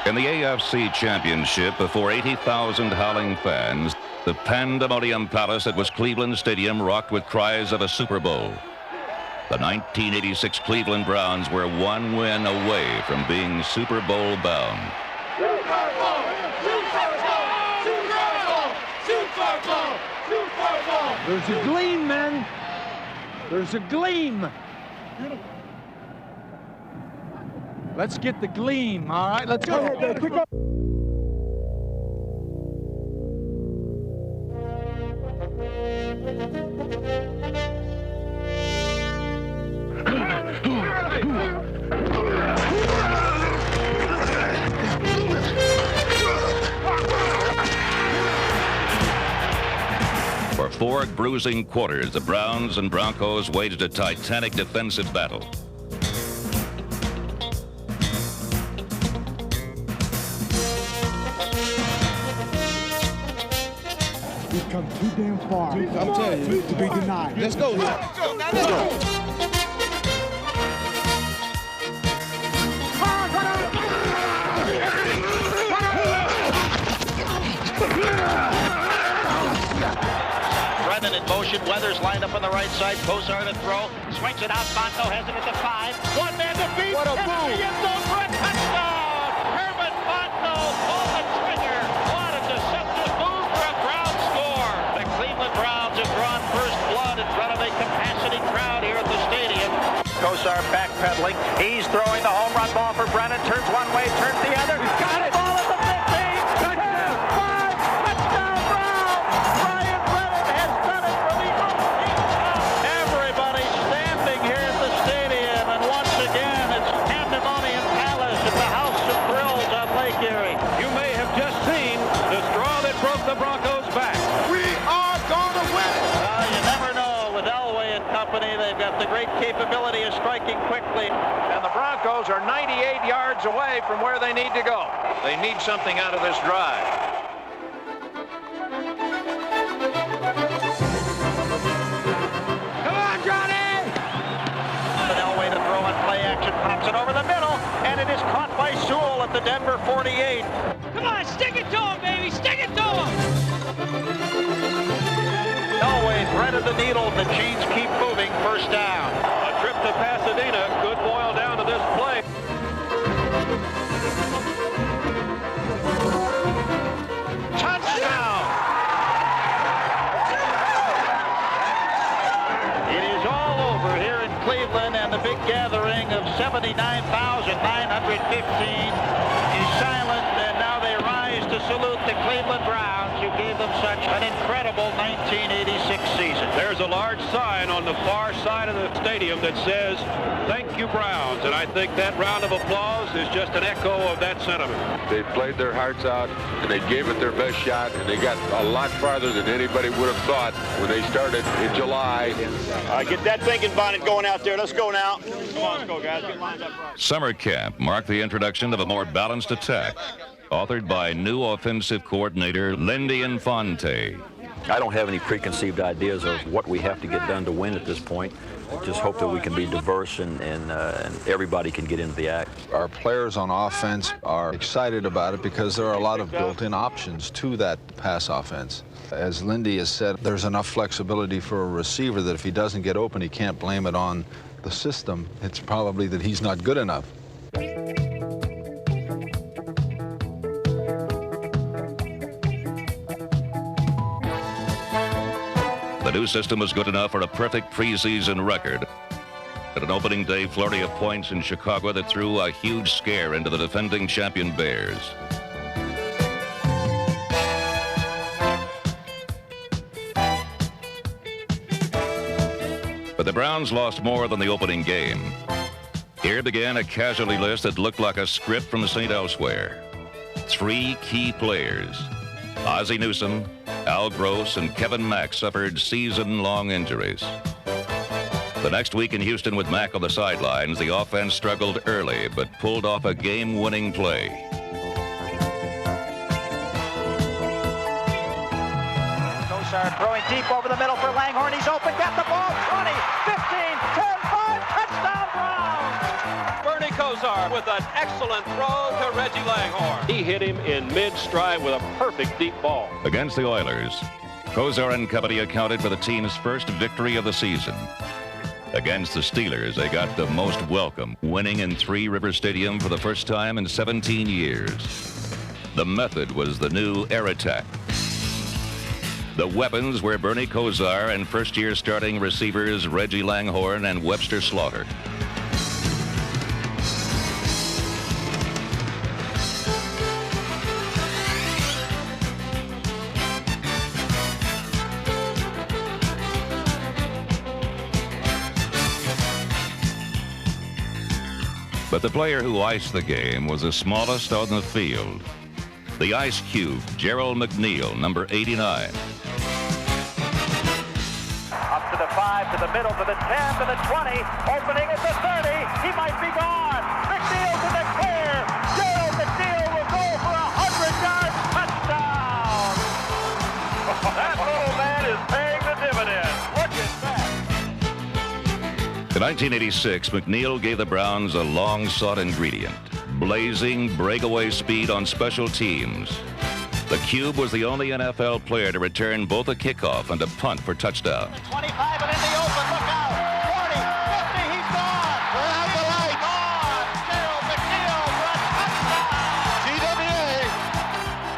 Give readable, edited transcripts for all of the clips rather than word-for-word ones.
In the AFC Championship, before 80,000 howling fans, the Pandemonium Palace that was Cleveland Stadium rocked with cries of a Super Bowl. The 1986 Cleveland Browns were one win away from being Super Bowl bound. Super Bowl! Super Bowl! Super Bowl! Super Bowl! Super Bowl! There's a gleam, men. There's a gleam. Let's get the gleam, all right? Let's go. Pick up. For 4 bruising quarters, the Browns and Broncos waged a titanic defensive battle. We've come too damn far. I'm telling you, to be denied. Let's go. Let's go. Let's go. Brennan in motion. Weathers lined up on the right side. Kosar to throw. Swings it out. Fonto has it at the 5. One man to beat. What a move. The end zone for a touchdown. Herman Fonto pulled the trigger. What a deceptive move for a Brown score. The Cleveland Browns have drawn first blood in front of a capacity crowd here at the stadium. Kosar backpedaling. He's throwing the home run ball for Brennan. Turns one way, turns the other. He's got it. Ball at the 15. 10, 5. Touchdown Browns. Brian Brennan has done it for the 18th time. Everybody standing here at the stadium. And once again, it's Pandemonium Palace at the House of Thrills on Lake Erie. You may have just seen the straw that broke the Broncos' back. We are going to win it. You never know with Elway and company. They've got the great capability of striking quickly. And the Broncos are 98 yards away from where they need to go. They need something out of this drive. Come on, Johnny! And Elway to throw and play action. Pops it over the middle. And it is caught by Sewell at the Denver 48. Come on, stick it to him, baby! Stick it to him! Elway threaded the needle. The chains keep moving. First down. A trip to Pasadena could boil down to this play. Touchdown! It is all over here in Cleveland, and the big gathering of 79,915 is silent, and now they rise to salute the Cleveland Browns, who gave them such an incredible 1986 season. There's a large sign on the far side of the stadium that says, "Thank you, Browns." And I think that round of applause is just an echo of that sentiment. They played their hearts out, and they gave it their best shot, and they got a lot farther than anybody would have thought when they started in July. Get that thinking bonnet going out there. Let's go now. Come on, let's go, guys. Get lined up right. Summer camp marked the introduction of a more balanced attack, authored by new offensive coordinator Lindy Infante. I don't have any preconceived ideas of what we have to get done to win at this point. Just hope that we can be diverse and everybody can get into the act. Our players on offense are excited about it because there are a lot of built-in options to that pass offense. As Lindy has said, there's enough flexibility for a receiver that if he doesn't get open, he can't blame it on the system. It's probably that he's not good enough. The new system was good enough for a perfect preseason record. At an opening day flurry of points in Chicago that threw a huge scare into the defending champion Bears. But the Browns lost more than the opening game. Here began a casualty list that looked like a script from St. Elsewhere. 3 key players, Ozzie Newsome, Al Gross, and Kevin Mack, suffered season-long injuries. The next week in Houston with Mack on the sidelines, the offense struggled early but pulled off a game-winning play. Kosar throwing deep over the middle for Langhorne. He's open. Got the ball. 20, 15, 10, 5. Touchdown Browns. Bernie Kosar with an excellent throw to Reggie Langhorne. He hit him in mid-stride with a perfect deep ball. Against the Oilers, Kosar and company accounted for the team's first victory of the season. Against the Steelers, they got the most welcome, winning in Three River Stadium for the first time in 17 years. The method was the new air attack. The weapons were Bernie Kosar and first-year starting receivers Reggie Langhorne and Webster Slaughter. But the player who iced the game was the smallest on the field. The Ice Cube, Gerald McNeil, number 89. Up to the 5, to the middle, to the 10, to the 20. Opening at the 30. He might be gone. McNeil to the clear. Gerald McNeil will go for a 100-yard touchdown. That little man is paying the dividend. Look at that. In 1986, McNeil gave the Browns a long-sought ingredient: blazing breakaway speed on special teams. The Cube was the only NFL player to return both a kickoff and a punt for touchdown. 25 and in the open. Look out. 40, 50. He's gone. We're out the light. Gone. Gerald McNeil for a touchdown. TWA.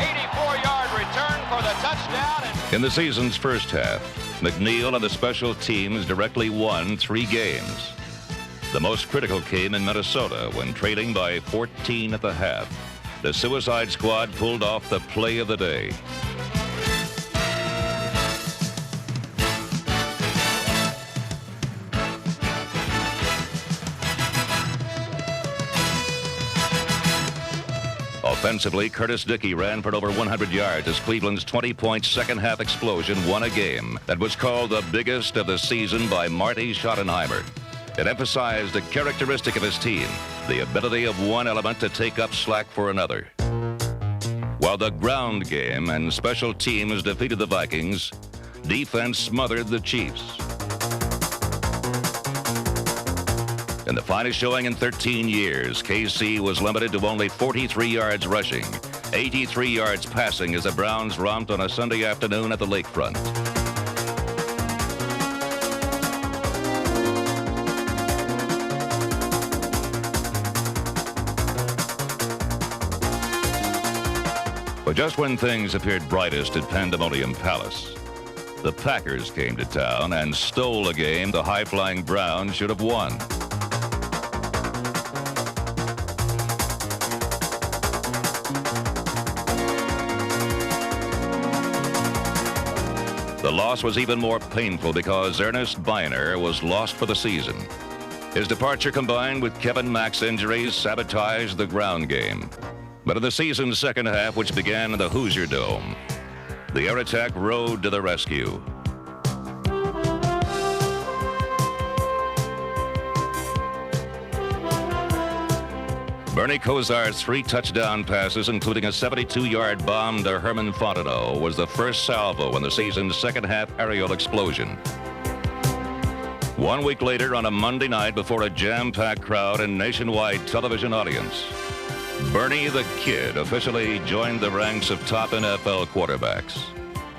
84-yard return for the touchdown. In the season's first half, McNeil and the special teams directly won 3 games. The most critical came in Minnesota when trailing by 14 at the half. The Suicide Squad pulled off the play of the day. Offensively, Curtis Dickey ran for over 100 yards as Cleveland's 20-point second-half explosion won a game that was called the biggest of the season by Marty Schottenheimer. It emphasized a characteristic of his team, the ability of one element to take up slack for another. While the ground game and special teams defeated the Vikings, defense smothered the Chiefs. In the finest showing in 13 years, KC was limited to only 43 yards rushing, 83 yards passing as the Browns romped on a Sunday afternoon at the lakefront. But just when things appeared brightest at Pandemonium Palace, the Packers came to town and stole a game the high-flying Browns should have won. The loss was even more painful because Ernest Biner was lost for the season. His departure combined with Kevin Mack's injuries sabotaged the ground game. But in the season's second half, which began in the Hoosier Dome, the air attack rode to the rescue. Bernie Kosar's 3 touchdown passes, including a 72-yard bomb to Herman Fontenot, was the first salvo in the season's second-half aerial explosion. 1 week later, on a Monday night before a jam-packed crowd and nationwide television audience, Bernie the Kid officially joined the ranks of top NFL quarterbacks.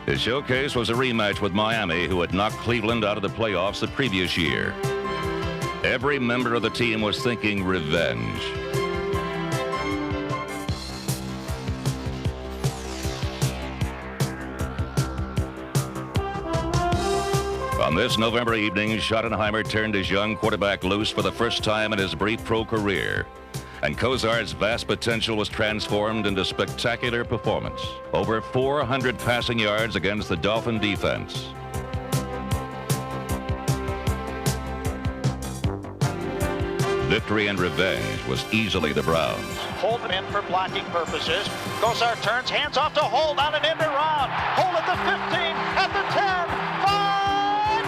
His showcase was a rematch with Miami, who had knocked Cleveland out of the playoffs the previous year. Every member of the team was thinking revenge. On this November evening, Schottenheimer turned his young quarterback loose for the first time in his brief pro career. And Kosar's vast potential was transformed into spectacular performance. Over 400 passing yards against the Dolphin defense. Victory and revenge was easily the Browns. Holden in for blocking purposes. Kosar turns, hands off to Holt on an end around. Holt at the 15, at the 10.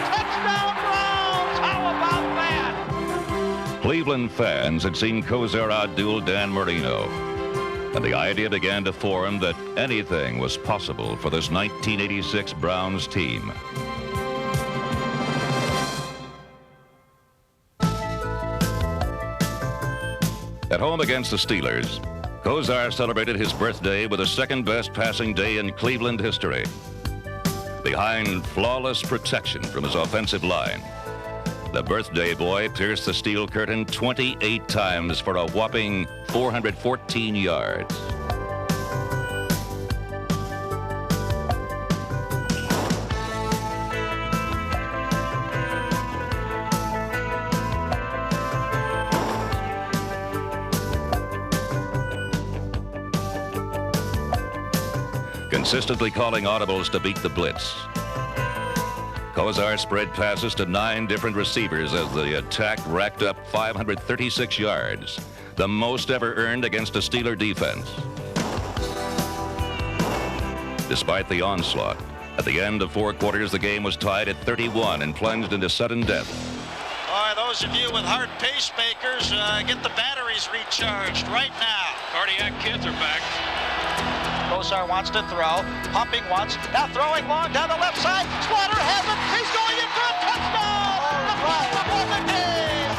Touchdown Browns! How about that? Cleveland fans had seen Kosar outduel Dan Marino, and the idea began to form that anything was possible for this 1986 Browns team. At home against the Steelers, Kosar celebrated his birthday with the second-best passing day in Cleveland history. Behind flawless protection from his offensive line, the birthday boy pierced the steel curtain 28 times for a whopping 414 yards. Consistently calling audibles to beat the blitz, Kosar spread passes to 9 different receivers as the attack racked up 536 yards, the most ever earned against a Steeler defense. Despite the onslaught, at the end of 4 quarters, the game was tied at 31 and plunged into sudden death. All right, those of you with heart pacemakers, get the batteries recharged right now. Cardiac kids are back. Kosar wants to throw, pumping once, now throwing long down the left side. Slaughter has it, he's going in for a touchdown! The first of the game!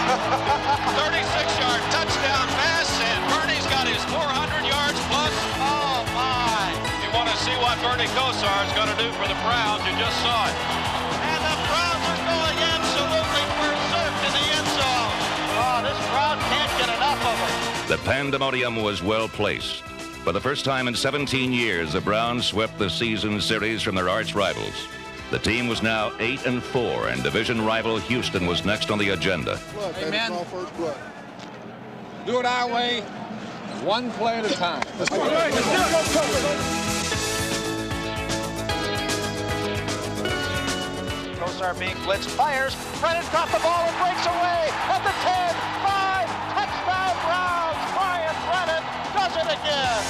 36-yard touchdown pass, and Bernie's got his 400 yards plus. Oh, my! You want to see what Bernie Kosar is going to do for the Browns? You just saw it. And the Browns are going absolutely berserk in the end zone. Oh, this crowd can't get enough of it. The pandemonium was well placed. For the first time in 17 years, the Browns swept the season series from their arch rivals. The team was now 8-4, and division rival Houston was next on the agenda. Hey, man. Do it our way, one play at a time. Let's go. Kosar being blitzed, fires, Brennan caught the ball and breaks away at the 10, 5, touchdown Browns, Brian Brennan does it again.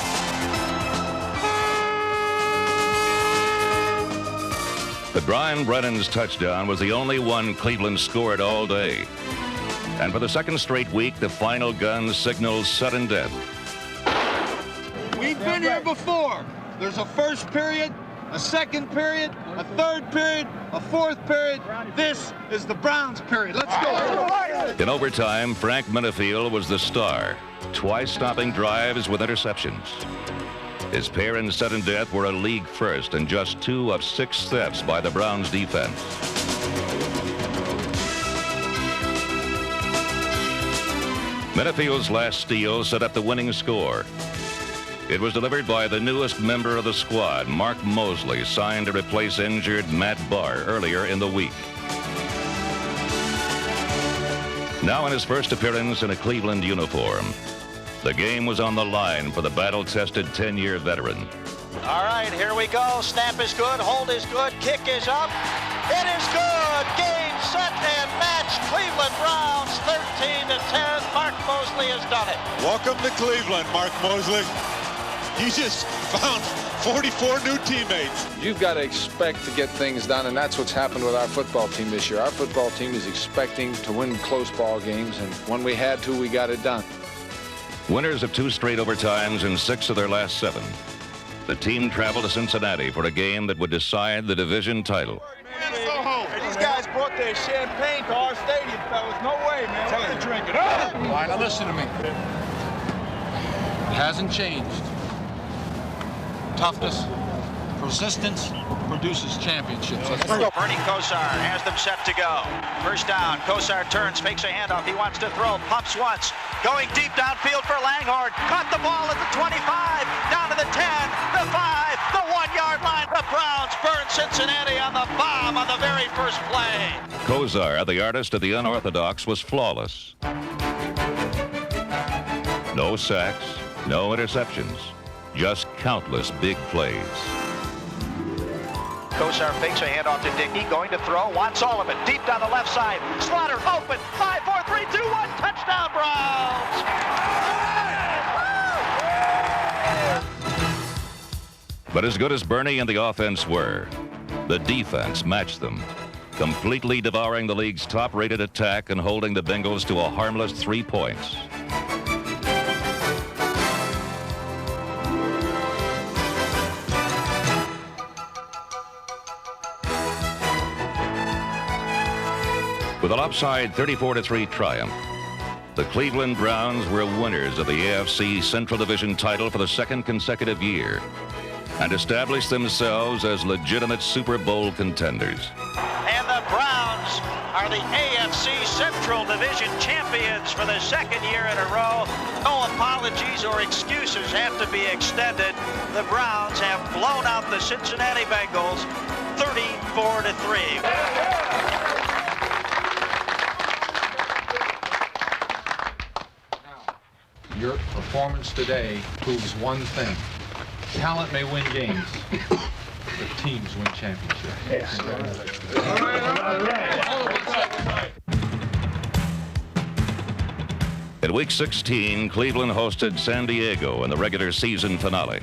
But Brian Brennan's touchdown was the only one Cleveland scored all day. And for the second straight week, the final gun signals sudden death. We've been here before. There's a first period, a second period, a third period, a fourth period. This is the Browns period. Let's go. In overtime, Frank Minifield was the star, twice stopping drives with interceptions. His pair in sudden death were a league first and just 2 of 6 thefts by the Browns defense. Minifield's last steal set up the winning score. It was delivered by the newest member of the squad, Mark Mosley, signed to replace injured Matt Barr earlier in the week. Now in his first appearance in a Cleveland uniform, the game was on the line for the battle-tested 10-year veteran. All right, here we go. Snap is good, hold is good, kick is up. It is good. Game, set, and match. Cleveland Browns 13-10. Mark Mosley has done it. Welcome to Cleveland, Mark Mosley. You just found 44 new teammates. You've got to expect to get things done, and that's what's happened with our football team this year. Our football team is expecting to win close ball games, and when we had to, we got it done. Winners of 2 straight overtimes and 6 of their last 7. The team traveled to Cincinnati for a game that would decide the division title. These guys brought their champagne to our stadium, fellas. No way, man. Take the drink. All right, now listen to me. It hasn't changed. Toughness, persistence produces championships. Let's go. Bernie Kosar has them set to go. First down. Kosar turns, fakes a handoff. He wants to throw, pumps once. Going deep downfield for Langhorne. Caught the ball at the 25, down to the 10, the 5, the 1-yard line. The Browns burn Cincinnati on the bomb on the very first play. Kosar, the artist of the unorthodox, was flawless. No sacks, no interceptions, just countless big plays. Kosar fakes a handoff to Dickey, going to throw, wants all of it, deep down the left side. Slaughter open, 5, 4, 3, 2, 1, touchdown Browns! But as good as Bernie and the offense were, the defense matched them, completely devouring the league's top-rated attack and holding the Bengals to a harmless 3 points. With a lopsided 34-3 triumph, The Cleveland Browns were winners of the AFC Central Division title for the second consecutive year and established themselves as legitimate Super Bowl contenders. And the Browns are the AFC Central Division champions for the second year in a row. No apologies or excuses have to be extended. The Browns have blown out the Cincinnati Bengals 34-3. Your performance today proves one thing. Talent may win games, but teams win championships. In Week 16, Cleveland hosted San Diego in the regular season finale.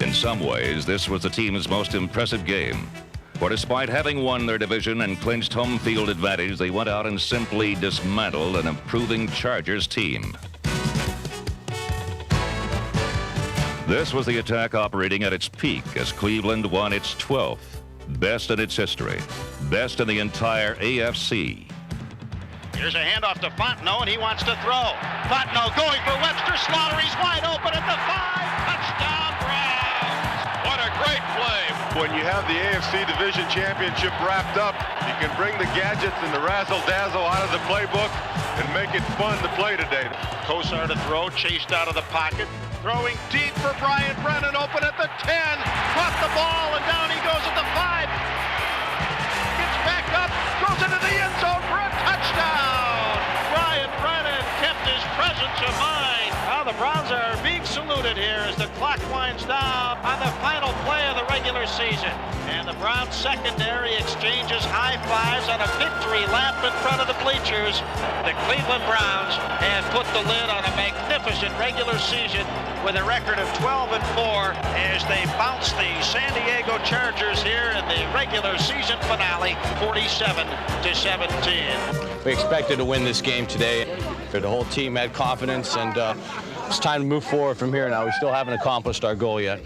In some ways, this was the team's most impressive game, for despite having won their division and clinched home field advantage, they went out and simply dismantled an improving Chargers team. This was the attack operating at its peak as Cleveland won its 12th, best in its history, best in the entire AFC. Here's a handoff to Fontenot, and he wants to throw. Fontenot going for Webster. Slaughter, he's wide open at the 5. Touchdown, Browns! What a great play. When you have the AFC Division Championship wrapped up, you can bring the gadgets and the razzle-dazzle out of the playbook and make it fun to play today. Kosar to throw, chased out of the pocket. Throwing deep for Brian Brennan, open at the 10. Caught the ball, and down he goes at the 5. Gets back up, goes into the end zone for a touchdown. Brian Brennan kept his presence of mind. Now the Browns are being saluted here as the clock winds down on the final play of the regular season. And the Browns secondary exchanges high fives on a victory lap in front of the bleachers. The Cleveland Browns have put the lid on a magnificent regular season with a record of 12-4 as they bounce the San Diego Chargers here in the regular season finale, 47-17. We expected to win this game today. The whole team had confidence, and it's time to move forward from here now. We still haven't accomplished our goal yet.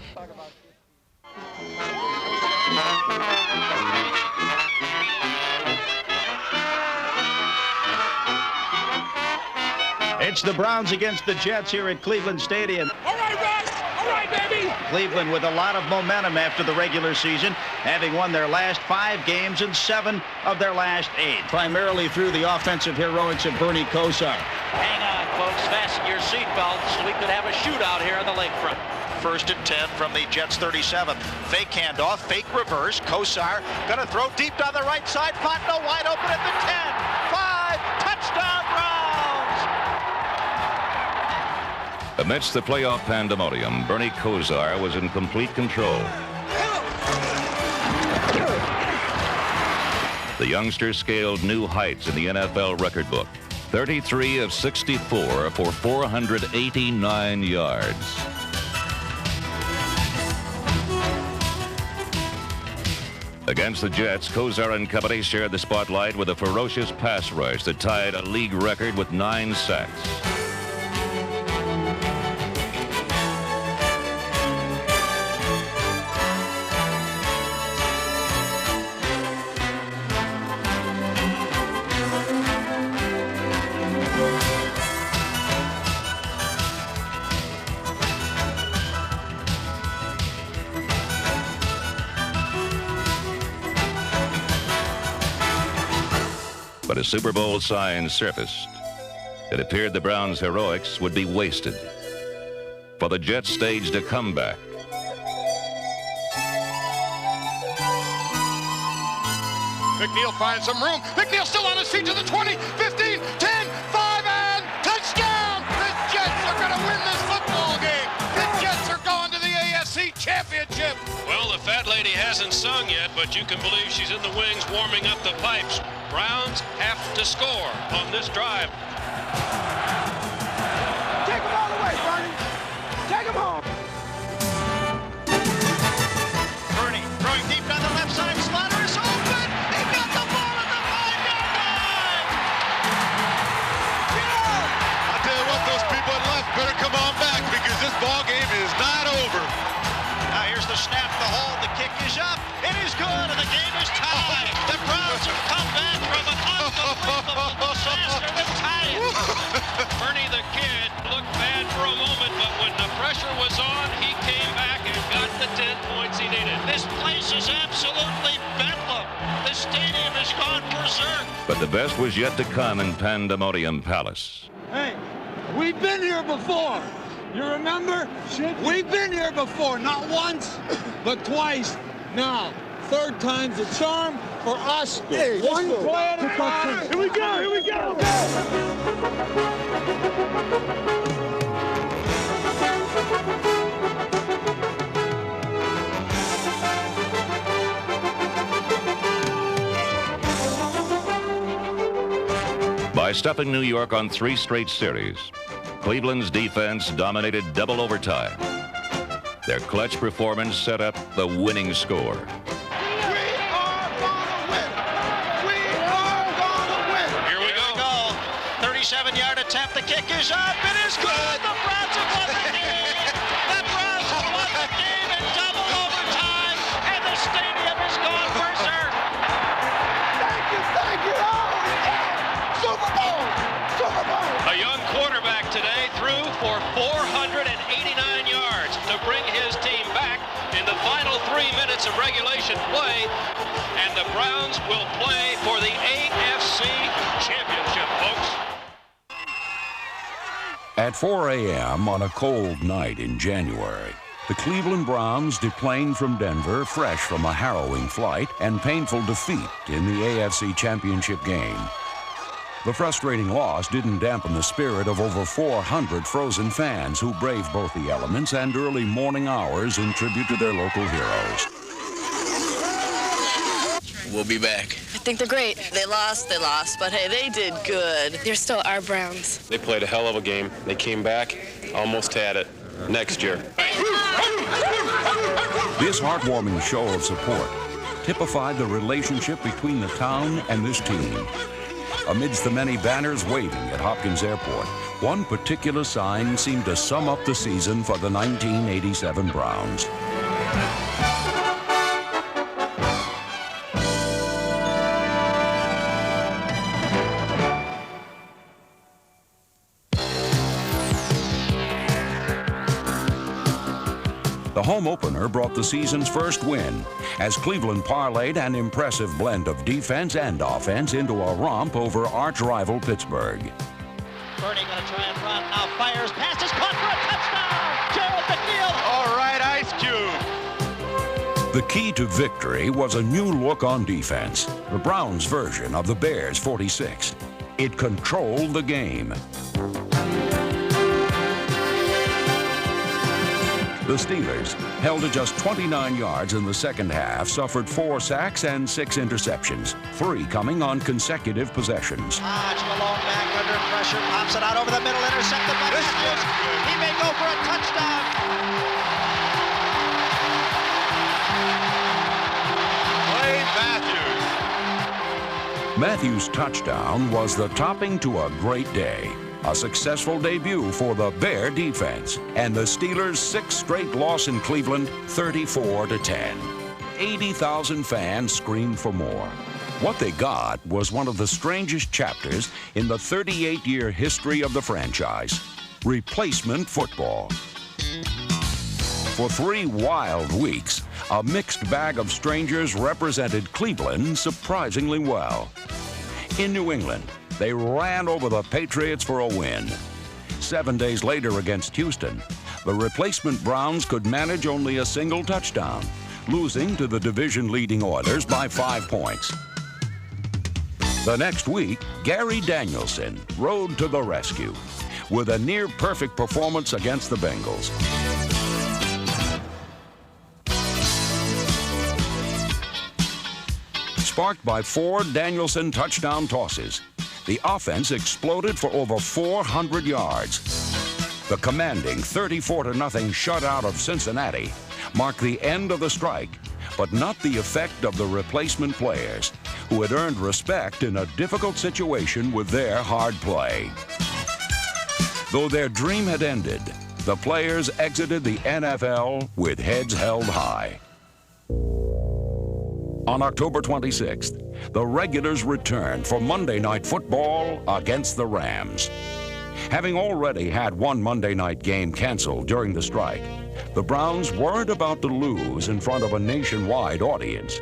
It's the Browns against the Jets here at Cleveland Stadium. All right, Rex. All right, baby. Cleveland with a lot of momentum after the regular season, having won their last 5 games and 7 of their last 8, primarily through the offensive heroics of Bernie Kosar. Hang on, folks. Fasten your seatbelts. We could have a shootout here on the lakefront. 1st and 10 from the Jets 37. Fake handoff, fake reverse. Kosar gonna throw deep down the right side. Fontenot wide open at the 10. 5, touchdown Browns! Amidst the playoff pandemonium, Bernie Kosar was in complete control. The youngster scaled new heights in the NFL record book. 33 of 64 for 489 yards. Against the Jets, Kosar and company shared the spotlight with a ferocious pass rush that tied a league record with 9 sacks. But as Super Bowl signs surfaced, it appeared the Browns' heroics would be wasted. For the Jets staged a comeback. McNeil finds some room. McNeil still on his feet to the 20, 15, 10, 5, and touchdown! The Jets are going to win this football game. The Jets are going to the AFC Championship. Well, the fat lady hasn't sung yet, but you can believe she's in the wings warming up the pipes. Browns have to score on this drive. Take him all the way, Bernie. Take him home. Bernie throwing deep down the left side. Slaughter is open. He got the ball at the 5-yard line. I tell you what, those people at left better come on back because this ball game is not over. Now here's the snap, the hold, the kick is up. It is good, and the game is tied. The Browns have come back from an unbelievable disaster to tie it. stadium has gone berserk. But the best was yet to come in Pandemonium Palace. Hey, we've been here before. You remember? We've been here before, not once, but twice. Now, third time's a charm for us. Hey, one play at a time. Here we go, here we go. By stopping New York on 3 straight series, Cleveland's defense dominated double overtime. Their clutch performance set up the winning score. We are gonna win. We are gonna win. Here we go. 37-yard attempt. The kick is up. It is good. The Browns have won the game. The Browns have won the game in double overtime, and the stadium has gone berserk. Thank you. Oh, yeah. Super Bowl. Super Bowl. A young quarterback today threw for 489 yards to bring his team back in the final 3 minutes of regulation play, and the Browns will play for the AFC Championship, folks. At 4 a.m. on a cold night in January, the Cleveland Browns deplaned from Denver fresh from a harrowing flight and painful defeat in the AFC Championship game. The frustrating loss didn't dampen the spirit of over 400 frozen fans who braved both the elements and early morning hours in tribute to their local heroes. We'll be back. I think they're great. They lost, but hey, they did good. They're still our Browns. They played a hell of a game. They came back, almost had it. Next year. This heartwarming show of support typified the relationship between the town and this team. Amidst the many banners waving at Hopkins Airport, one particular sign seemed to sum up the season for the 1987 Browns. The home opener brought the season's first win as Cleveland parlayed an impressive blend of defense and offense into a romp over arch-rival Pittsburgh. Bernie going to try and run. Now fires. Pass is caught for a touchdown. Gerald McNeil. All right, Ice Cube. The key to victory was a new look on defense, the Browns' version of the Bears' 46. It controlled the game. The Steelers, held to just 29 yards in the second half, suffered 4 sacks and 6 interceptions, 3 coming on consecutive possessions. Hodge, Malone back under pressure, pops it out over the middle, intercepted by Matthews. He may go for a touchdown. Clay Matthews. Matthews' touchdown was the topping to a great day. A successful debut for the Bear defense, and the Steelers' 6th straight loss in Cleveland, 34-10. 80,000 fans screamed for more. What they got was one of the strangest chapters in the 38-year history of the franchise: replacement football. For 3 wild weeks, a mixed bag of strangers represented Cleveland surprisingly well. In New England, they ran over the Patriots for a win. 7 days later against Houston, the replacement Browns could manage only a single touchdown, losing to the division-leading Oilers by 5 points. The next week, Gary Danielson rode to the rescue with a near-perfect performance against the Bengals. Sparked by 4 Danielson touchdown tosses, the offense exploded for over 400 yards. The commanding 34-0 shutout of Cincinnati marked the end of the strike, but not the effect of the replacement players, who had earned respect in a difficult situation with their hard play. Though their dream had ended, the players exited the NFL with heads held high. On October 26th, the regulars returned for Monday Night Football against the Rams. Having already had one Monday night game canceled during the strike, the Browns weren't about to lose in front of a nationwide audience.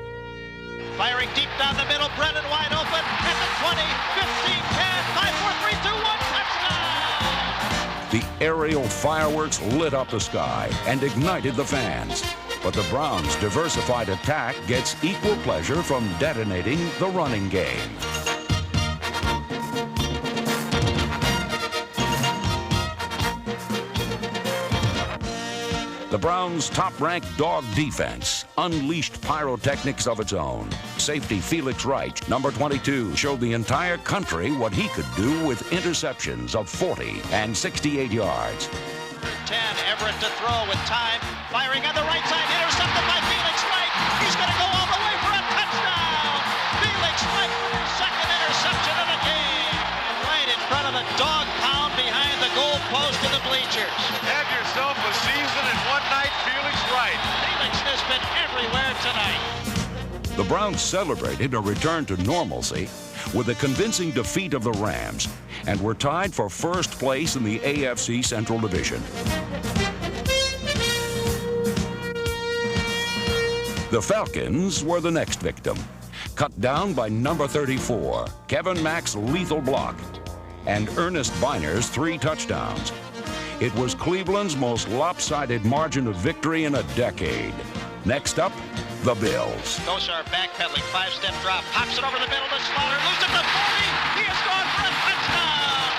Firing deep down the middle, Brennan wide open at the 20, 15, 10, 5, 4, 3, 2, 1, touchdown! The aerial fireworks lit up the sky and ignited the fans. But the Browns' diversified attack gets equal pleasure from detonating the running game. The Browns' top-ranked dog defense unleashed pyrotechnics of its own. Safety Felix Wright, number 22, showed the entire country what he could do with interceptions of 40 and 68 yards. 10, Everett to throw with time. Firing on the right side, intercepted by Felix Wright. He's going to go all the way for a touchdown. Felix Wright with his second interception of the game. Right in front of the dog pound behind the goal post in the bleachers. Have yourself a season in one night, Felix Wright. Felix has been everywhere tonight. The Browns celebrated a return to normalcy with a convincing defeat of the Rams and were tied for first place in the AFC Central Division. The Falcons were the next victim, cut down by number 34, Kevin Mack's lethal block, and Ernest Biner's 3 touchdowns. It was Cleveland's most lopsided margin of victory in a decade. Next up, the Bills. Kosar backpedaling, 5-step drop, pops it over the middle to Slaughter, loose at the 40, he is gone for a touchdown!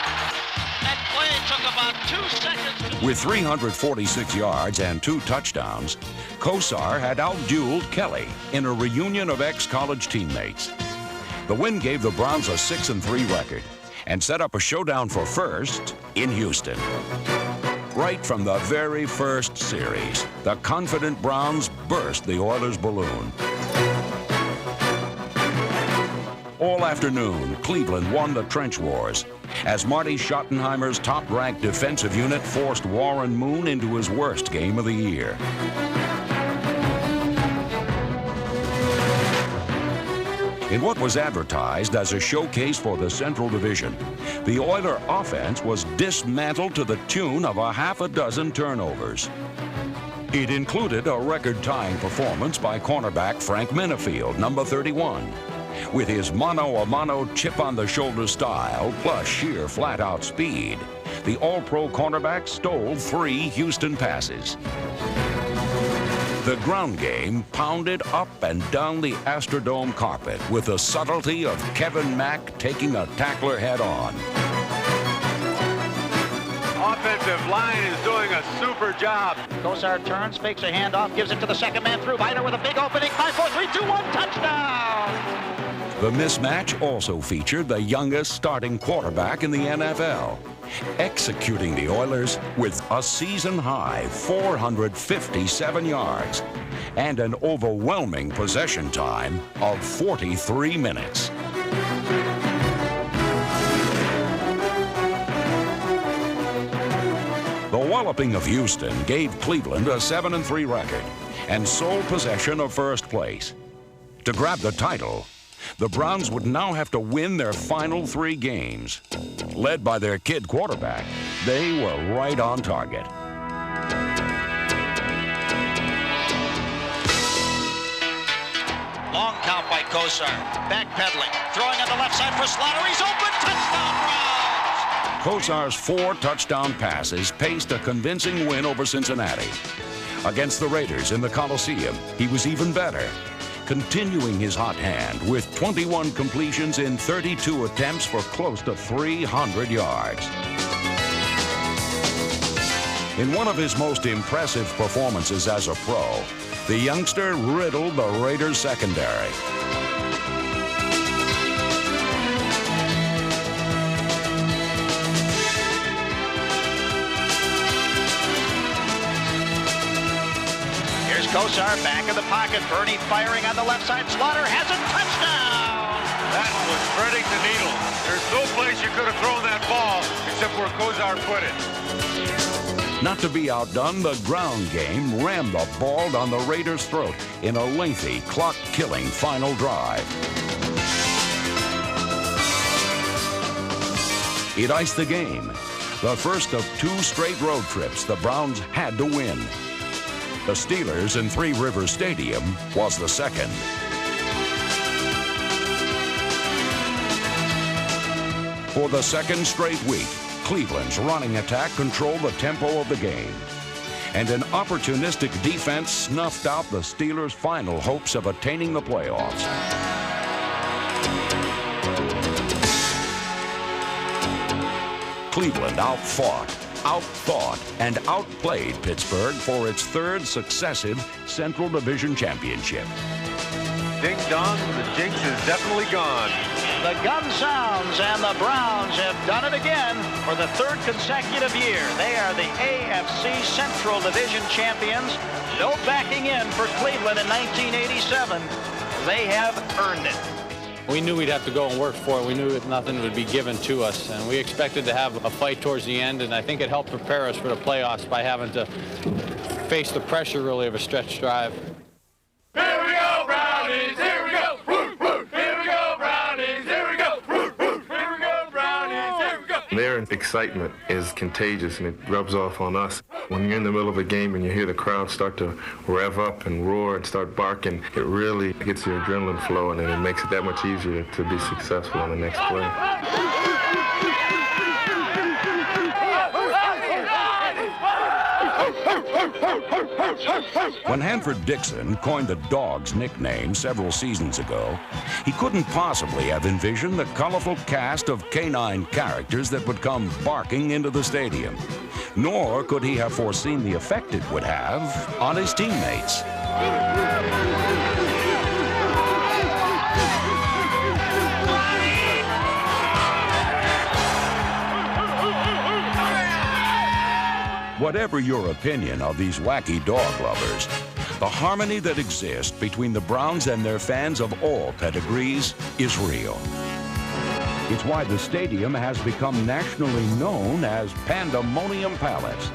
That play took about 2 seconds. With 346 yards and 2 touchdowns, Kosar had outdueled Kelly in a reunion of ex-college teammates. The win gave the Browns a 6-3 record and set up a showdown for first in Houston. Right from the very first series, the confident Browns burst the Oilers' balloon. All afternoon, Cleveland won the trench wars as Marty Schottenheimer's top-ranked defensive unit forced Warren Moon into his worst game of the year. In what was advertised as a showcase for the Central Division, the Oiler offense was dismantled to the tune of a half a dozen turnovers. It included a record-tying performance by cornerback Frank Minifield, number 31. With his mano-a-mano chip-on-the-shoulder style, plus sheer flat-out speed, the All-Pro cornerback stole 3 Houston passes. The ground game pounded up and down the Astrodome carpet with the subtlety of Kevin Mack taking a tackler head-on. Offensive line is doing a super job. Kosar turns, fakes a handoff, gives it to the second man through. Viner with a big opening. 5, 4, 3, 2, 1, touchdown! The mismatch also featured the youngest starting quarterback in the NFL, executing the Oilers with a season-high 457 yards and an overwhelming possession time of 43 minutes. The walloping of Houston gave Cleveland a 7-3 record and sole possession of first place. To grab the title, the Browns would now have to win their final 3 games. Led by their kid quarterback, they were right on target. Long count by Kosar. Backpedaling. Throwing on the left side for Slaughter. He's open. Touchdown, Browns! Kosar's 4 touchdown passes paced a convincing win over Cincinnati. Against the Raiders in the Coliseum, he was even better, continuing his hot hand with 21 completions in 32 attempts for close to 300 yards. In one of his most impressive performances as a pro, the youngster riddled the Raiders' secondary. Kosar back in the pocket. Bernie firing on the left side. Slaughter has a touchdown. That was threading the needle. There's no place you could have thrown that ball except where Kosar put it. Not to be outdone, the ground game rammed the ball down the Raiders' throat in a lengthy, clock-killing final drive. It iced the game, the first of 2 straight road trips the Browns had to win. The Steelers in Three Rivers Stadium was the second. For the second straight week, Cleveland's running attack controlled the tempo of the game. And an opportunistic defense snuffed out the Steelers' final hopes of attaining the playoffs. Cleveland outthought, and outplayed Pittsburgh for its third successive Central Division championship. Ding dong, the jinx is definitely gone. The gun sounds, and the Browns have done it again for the third consecutive year. They are the AFC Central Division champions. No backing in for Cleveland in 1987. They have earned it. We knew we'd have to go and work for it. We knew that nothing would be given to us, and we expected to have a fight towards the end, and I think it helped prepare us for the playoffs by having to face the pressure, really, of a stretch drive. Here we go, Brownies! Here we go! Woo, woo. Here we go, Brownies! Here we go! Woo, woo. Here we go, Brownies! Here we go! Their excitement is contagious, and it rubs off on us. When you're in the middle of a game and you hear the crowd start to rev up and roar and start barking, it really gets your adrenaline flowing, and it makes it that much easier to be successful on the next play. When Hanford Dixon coined the Dogs nickname several seasons ago, he couldn't possibly have envisioned the colorful cast of canine characters that would come barking into the stadium. Nor could he have foreseen the effect it would have on his teammates. Whatever your opinion of these wacky dog lovers, the harmony that exists between the Browns and their fans of all pedigrees is real. It's why the stadium has become nationally known as Pandemonium Palace.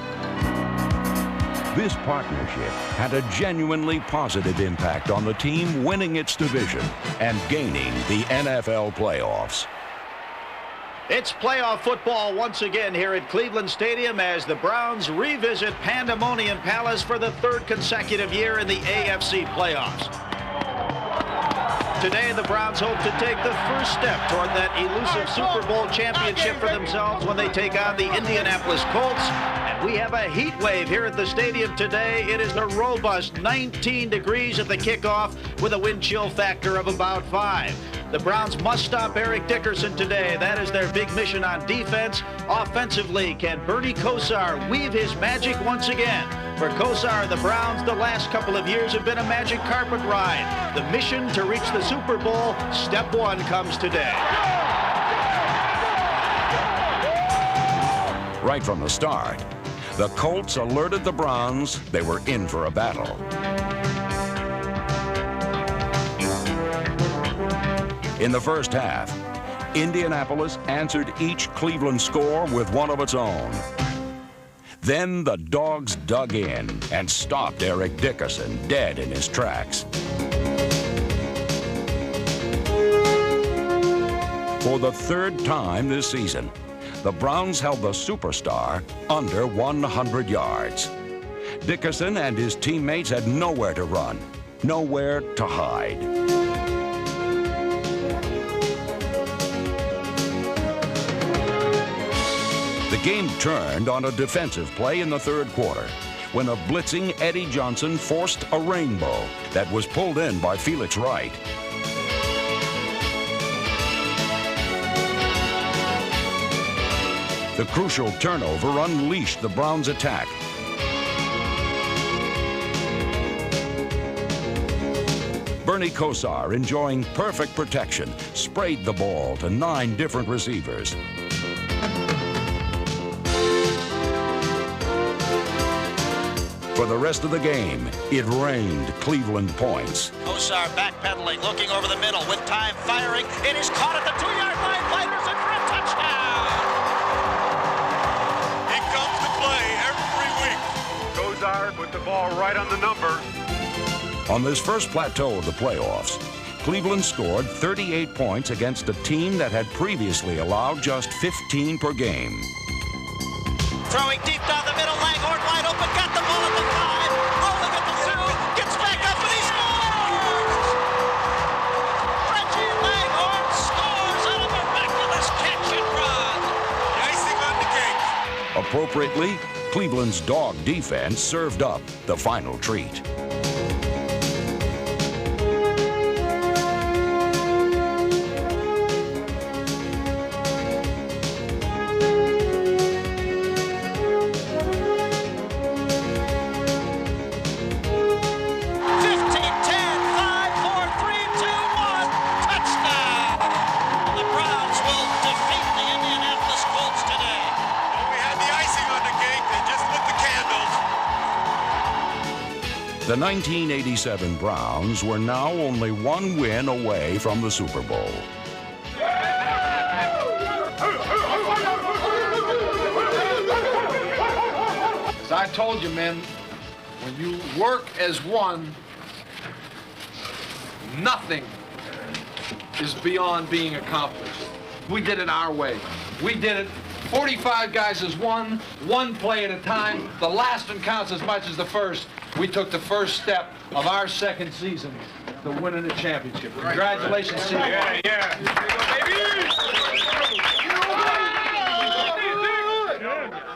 This partnership had a genuinely positive impact on the team winning its division and gaining the NFL playoffs. It's playoff football once again here at Cleveland Stadium as the Browns revisit Pandemonium Palace for the third consecutive year in the AFC playoffs. Today, the Browns hope to take the first step toward that elusive Super Bowl championship for themselves when they take on the Indianapolis Colts. And we have a heat wave here at the stadium today. It is a robust 19 degrees at the kickoff with a wind chill factor of about 5. The Browns must stop Eric Dickerson today. That is their big mission on defense. Offensively, can Bernie Kosar weave his magic once again? For Kosar, the Browns the last couple of years have been a magic carpet ride. The mission to reach the Super Bowl, step one comes today. Right from the start, the Colts alerted the Browns they were in for a battle. In the first half, Indianapolis answered each Cleveland score with one of its own. Then the Dogs dug in and stopped Eric Dickerson dead in his tracks. For the third time this season, the Browns held the superstar under 100 yards. Dickerson and his teammates had nowhere to run, nowhere to hide. The game turned on a defensive play in the third quarter when a blitzing Eddie Johnson forced a rainbow that was pulled in by Felix Wright. The crucial turnover unleashed the Browns' attack. Bernie Kosar, enjoying perfect protection, sprayed the ball to 9 different receivers. For the rest of the game, it rained Cleveland points. Kosar backpedaling, looking over the middle with time firing. It is caught at the 2-yard line. Fighters in for a touchdown. He comes to play every week. Kosar put the ball right on the number. On this first plateau of the playoffs, Cleveland scored 38 points against a team that had previously allowed just 15 per game. Throwing deep down the middle, Langhorne wide open, got the ball at the 5, rolling at the 2, gets back up and he scores! Reggie Langhorne scores on a miraculous catch and run. Appropriately, Cleveland's dog defense served up the final treat. The 1987 Browns were now only one win away from the Super Bowl. As I told you, men, when you work as one, nothing is beyond being accomplished. We did it our way. We did it 45 guys as one play at a time. The last one counts as much as the first. We took the first step of our second season to winning the championship. Congratulations, Steve.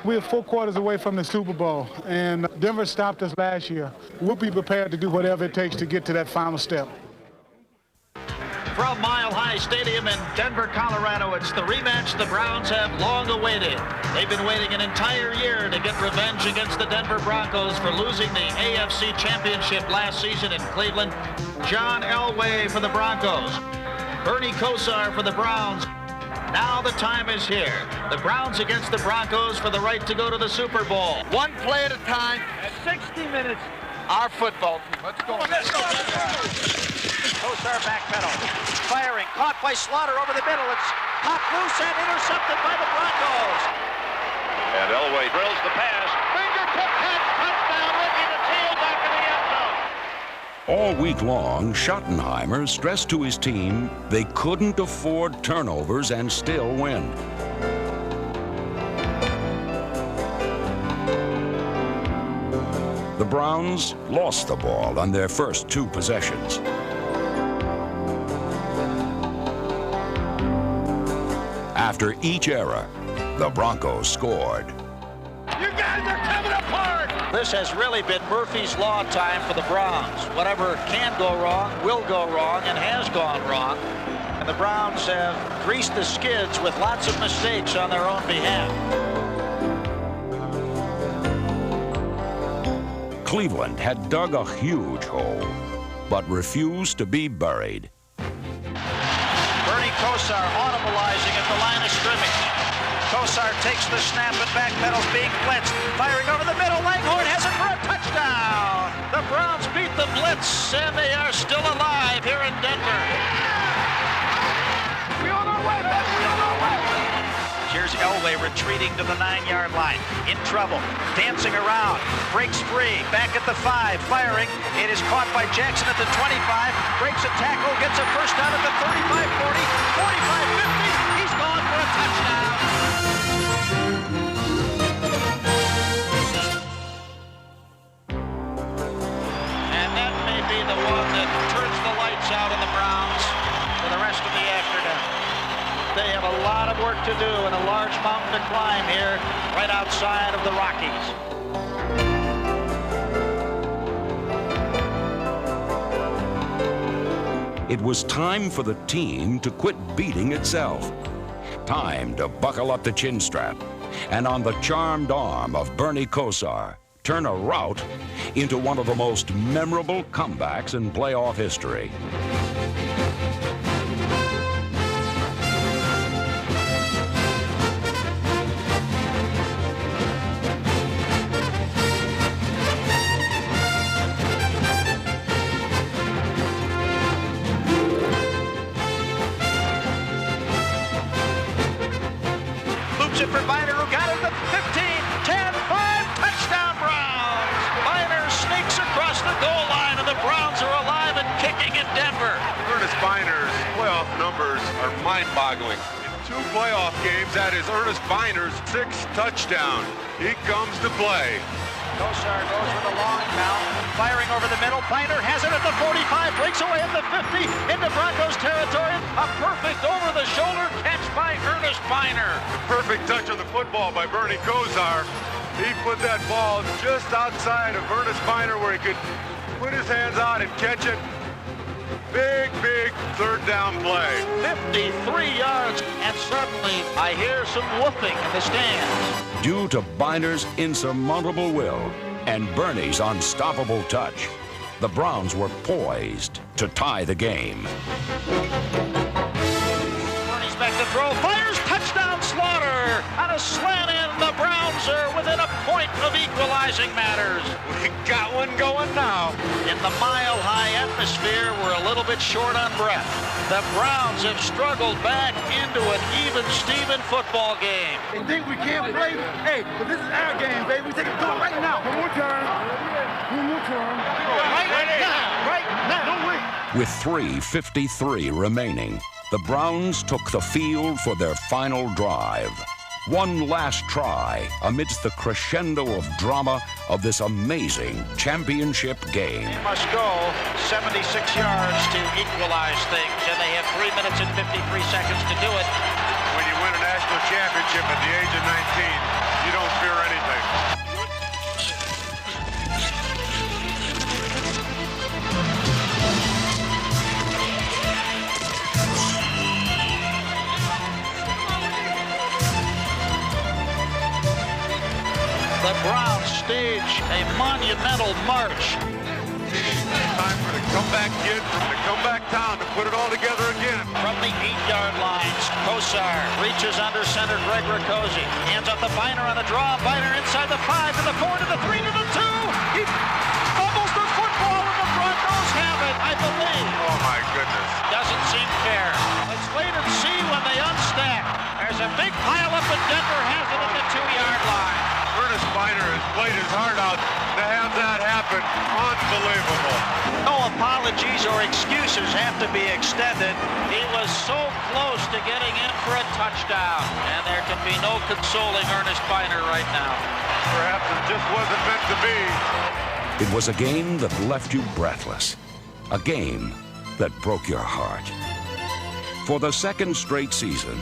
We're 4 quarters away from the Super Bowl, and Denver stopped us last year. We'll be prepared to do whatever it takes to get to that final step. From Mile High Stadium in Denver, Colorado, it's the rematch the Browns have long awaited. They've been waiting an entire year to get revenge against the Denver Broncos for losing the AFC Championship last season in Cleveland. John Elway for the Broncos. Bernie Kosar for the Browns. Now the time is here. The Browns against the Broncos for the right to go to the Super Bowl. One play at a time, 60 minutes. Our football team. Let's go. Kosar backpedal. Firing. Caught by Slaughter over the middle. It's popped loose and intercepted by the Broncos. And Elway Drills the pass. Fingertip catch. Touchdown. Ricky the tail back in the end zone. All week long, Schottenheimer stressed to his team they couldn't afford turnovers and still win. The Browns lost the ball on their first 2 possessions. After each era, the Broncos scored. You guys are coming apart! This has really been Murphy's Law time for the Browns. Whatever can go wrong will go wrong and has gone wrong. And the Browns have greased the skids with lots of mistakes on their own behalf. Cleveland had dug a huge hole, but refused to be buried. Bernie Kosar audibilizing at the line of scrimmage. Kosar takes the snap and backpedals, being blitzed. Firing over the middle. Langhorne has it for a touchdown. The Browns beat the blitz, and they are still alive here in Denver. We on our way, baby. We on our way. Here's Elway retreating to the 9-yard line. In trouble. Dancing around. Breaks free. Back at the 5. Firing. It is caught by Jackson at the 25. Breaks a tackle. Gets a first down at the 35, 40, 45, 50. He's gone for a touchdown. And that may be the one that turns the lights out on the Browns for the rest of the afternoon. They have a lot of work to do and a large mountain to climb here right outside of the Rockies. It was time for the team to quit beating itself. Time to buckle up the chin strap and on the charmed arm of Bernie Kosar, turn a rout into one of the most memorable comebacks in playoff history. It for Biner, who got it at 15, 10, 5, touchdown Browns! Biner sneaks across the goal line, and the Browns are alive and kicking in Denver. Ernest Biner's playoff numbers are mind-boggling. In 2 playoff games, that is Ernest Biner's 6th touchdown. He comes to play. Kosar goes with a long count, firing over the middle. Biner has it at the 45, breaks away at the 50, into Broncos territory. A perfect over-the-shoulder catch by Ernest Spiner. The perfect touch on the football by Bernie Kosar. He put that ball just outside of Ernest Spiner where he could put his hands out and catch it. Big, big third down play. 53 yards, and suddenly I hear some whooping in the stands. Due to Biner's insurmountable will and Bernie's unstoppable touch, the Browns were poised to tie the game. Bernie's back to throw, fires, touchdown, Slaughter. On a slant in, the Browns are within a point of equalizing matters. We got one going now. In the mile-high atmosphere, we're a little bit short on breath. The Browns have struggled back into an even-Steven football game. They think we can't play? Hey, but this is our game, baby. We take it to it right now. One more time. One more time. Right now. Right now. Don't wait. With 3:53 remaining, the Browns took the field for their final drive. One last try amidst the crescendo of drama of this amazing championship game. They must go 76 yards to equalize things, and they have 3 minutes and 53 seconds to do it. When you win a national championship at the age of 19, you don't fear anything. The Browns stage a monumental march. Time for the comeback kid from the comeback town to put it all together again. From the 8-yard lines, Kosar reaches under center Greg Riccozzi. Hands up the Biner on a draw. Biner inside the 5 to the 4 to the 3 to the 2. He fumbles the football and the Broncos have it, I believe. Oh my goodness. Doesn't seem fair. Let's wait and see when they unstack. There's a big pileup and Denver has it at the 2-yard line. Ernest Spiner has played his heart out to have that happen. Unbelievable. No apologies or excuses have to be extended. He was so close to getting in for a touchdown, and there can be no consoling Ernest Spiner right now. Perhaps it just wasn't meant to be. It was a game that left you breathless, a game that broke your heart. For the second straight season,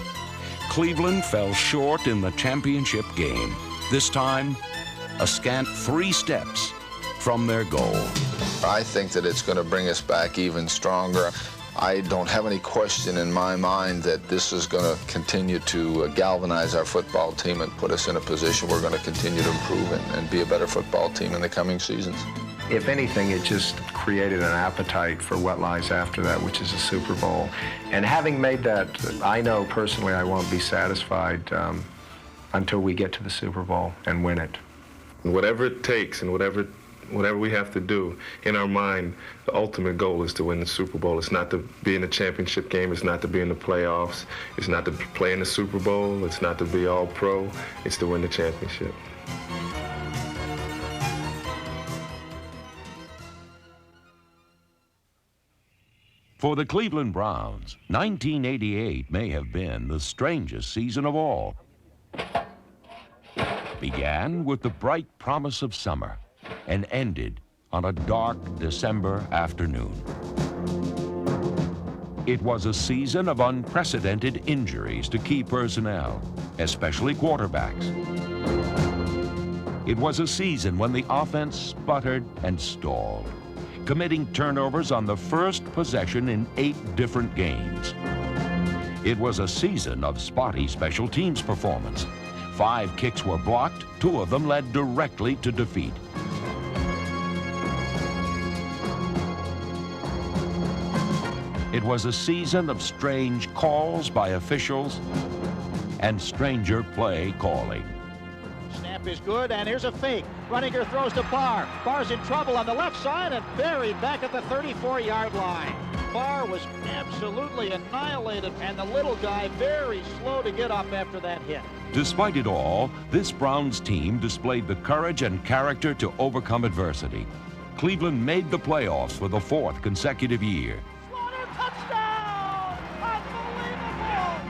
Cleveland fell short in the championship game. This time, a scant 3 steps from their goal. I think that it's going to bring us back even stronger. I don't have any question in my mind that this is going to continue to galvanize our football team and put us in a position we're going to continue to improve and be a better football team in the coming seasons. If anything, it just created an appetite for what lies after that, which is a Super Bowl. And having made that, I know personally I won't be satisfied until we get to the Super Bowl and win it. Whatever it takes and whatever we have to do, in our mind, the ultimate goal is to win the Super Bowl. It's not to be in the championship game. It's not to be in the playoffs. It's not to play in the Super Bowl. It's not to be all pro. It's to win the championship. For the Cleveland Browns, 1988 may have been the strangest season of all. Began with the bright promise of summer and ended on a dark December afternoon. It was a season of unprecedented injuries to key personnel, especially quarterbacks. It was a season when the offense sputtered and stalled, committing turnovers on the first possession in 8 different games. It was a season of spotty special teams performance. 5 kicks were blocked, 2 of them led directly to defeat. It was a season of strange calls by officials and stranger play calling. Snap is good, and here's a fake. Runninger throws to Barr. Barr's in trouble on the left side and buried back at the 34-yard line. Barr was absolutely annihilated, and the little guy very slow to get up after that hit. Despite it all, this Browns team displayed the courage and character to overcome adversity. Cleveland made the playoffs for the 4th consecutive year. Slaughter, touchdown! Unbelievable!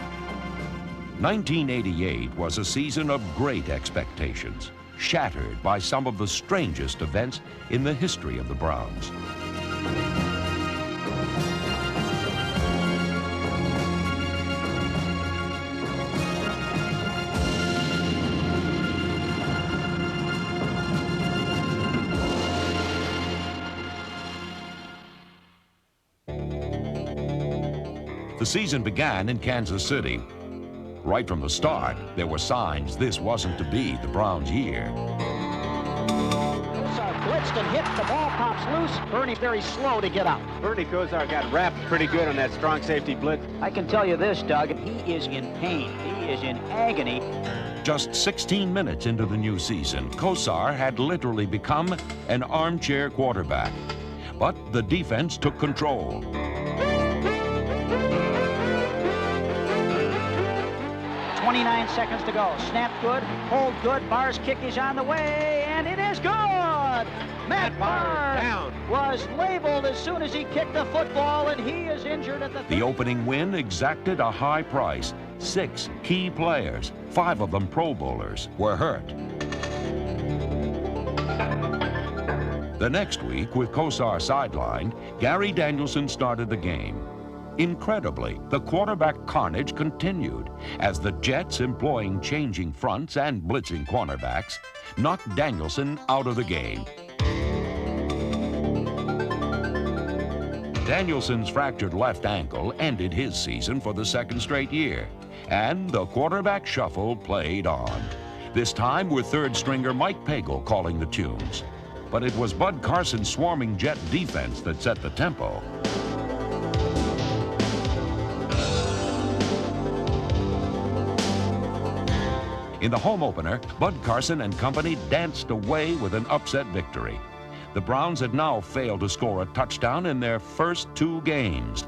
1988 was a season of great expectations, shattered by some of the strangest events in the history of the Browns. season began in Kansas City. Right from the start, there were signs this wasn't to be the Browns' year. Blitzed and hit, the ball pops loose. Bernie's very slow to get up. Bernie Kosar got wrapped pretty good on that strong safety blitz. I can tell you this, Doug, he is in pain. He is in agony. Just 16 minutes into the new season, Kosar had literally become an armchair quarterback. But the defense took control. 29 seconds to go. Snap good, hold good. Barr's kick is on the way, and it is good. Matt Barr was labeled as soon as he kicked the football, and he is injured at the... The opening win exacted a high price. 6 key players, 5 of them Pro Bowlers, were hurt. The next week, with Kosar sidelined, Gary Danielson started the game. Incredibly, the quarterback carnage continued as the Jets, employing changing fronts and blitzing cornerbacks, knocked Danielson out of the game. Danielson's fractured left ankle ended his season for the 2nd straight year, and the quarterback shuffle played on. This time with 3rd stringer Mike Pagel calling the tunes. But it was Bud Carson's swarming Jet defense that set the tempo. In the home opener, Bud Carson and company danced away with an upset victory. The Browns had now failed to score a touchdown in their first 2 games.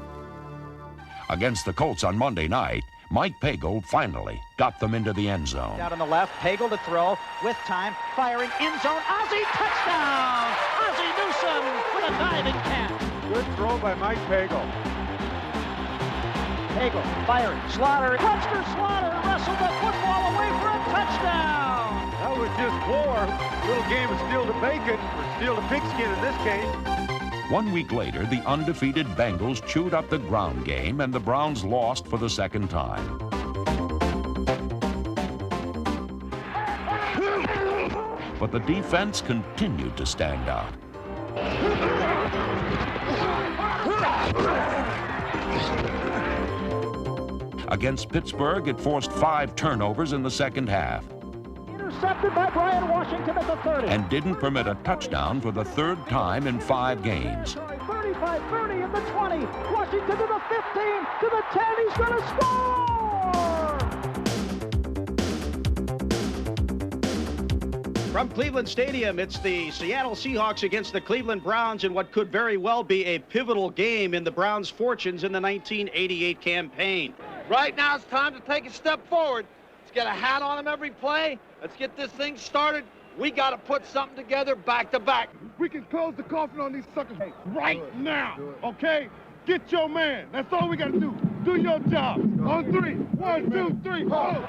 Against the Colts on Monday night, Mike Pagel finally got them into the end zone. Out on the left, Pagel to throw, with time, firing, end zone, Ozzie, touchdown! Ozzie Newsome with a diving catch. Good throw by Mike Pagel. Pagel firing, Slaughter, Webster Slaughter wrestled the football away for a touchdown! That was just war. Little game of steal the bacon, or steal the pigskin in this case. 1 week later, the undefeated Bengals chewed up the ground game, and the Browns lost for the 2nd time. But the defense continued to stand out. Against Pittsburgh, it forced 5 turnovers in the 2nd half. Intercepted by Brian Washington at the 30. And didn't permit a touchdown for the 3rd time in 5 games. 35, 30 in the 20. Washington to the 15, to the 10. He's going to score! From Cleveland Stadium, it's the Seattle Seahawks against the Cleveland Browns in what could very well be a pivotal game in the Browns' fortunes in the 1988 campaign. Right now, it's time to take a step forward. Let's get a hat on him every play. Let's get this thing started. We got to put something together back to back. We can close the coffin on these suckers right now, okay? Get your man. That's all we got to do. Do your job. On 3. 1, 2, 3, go.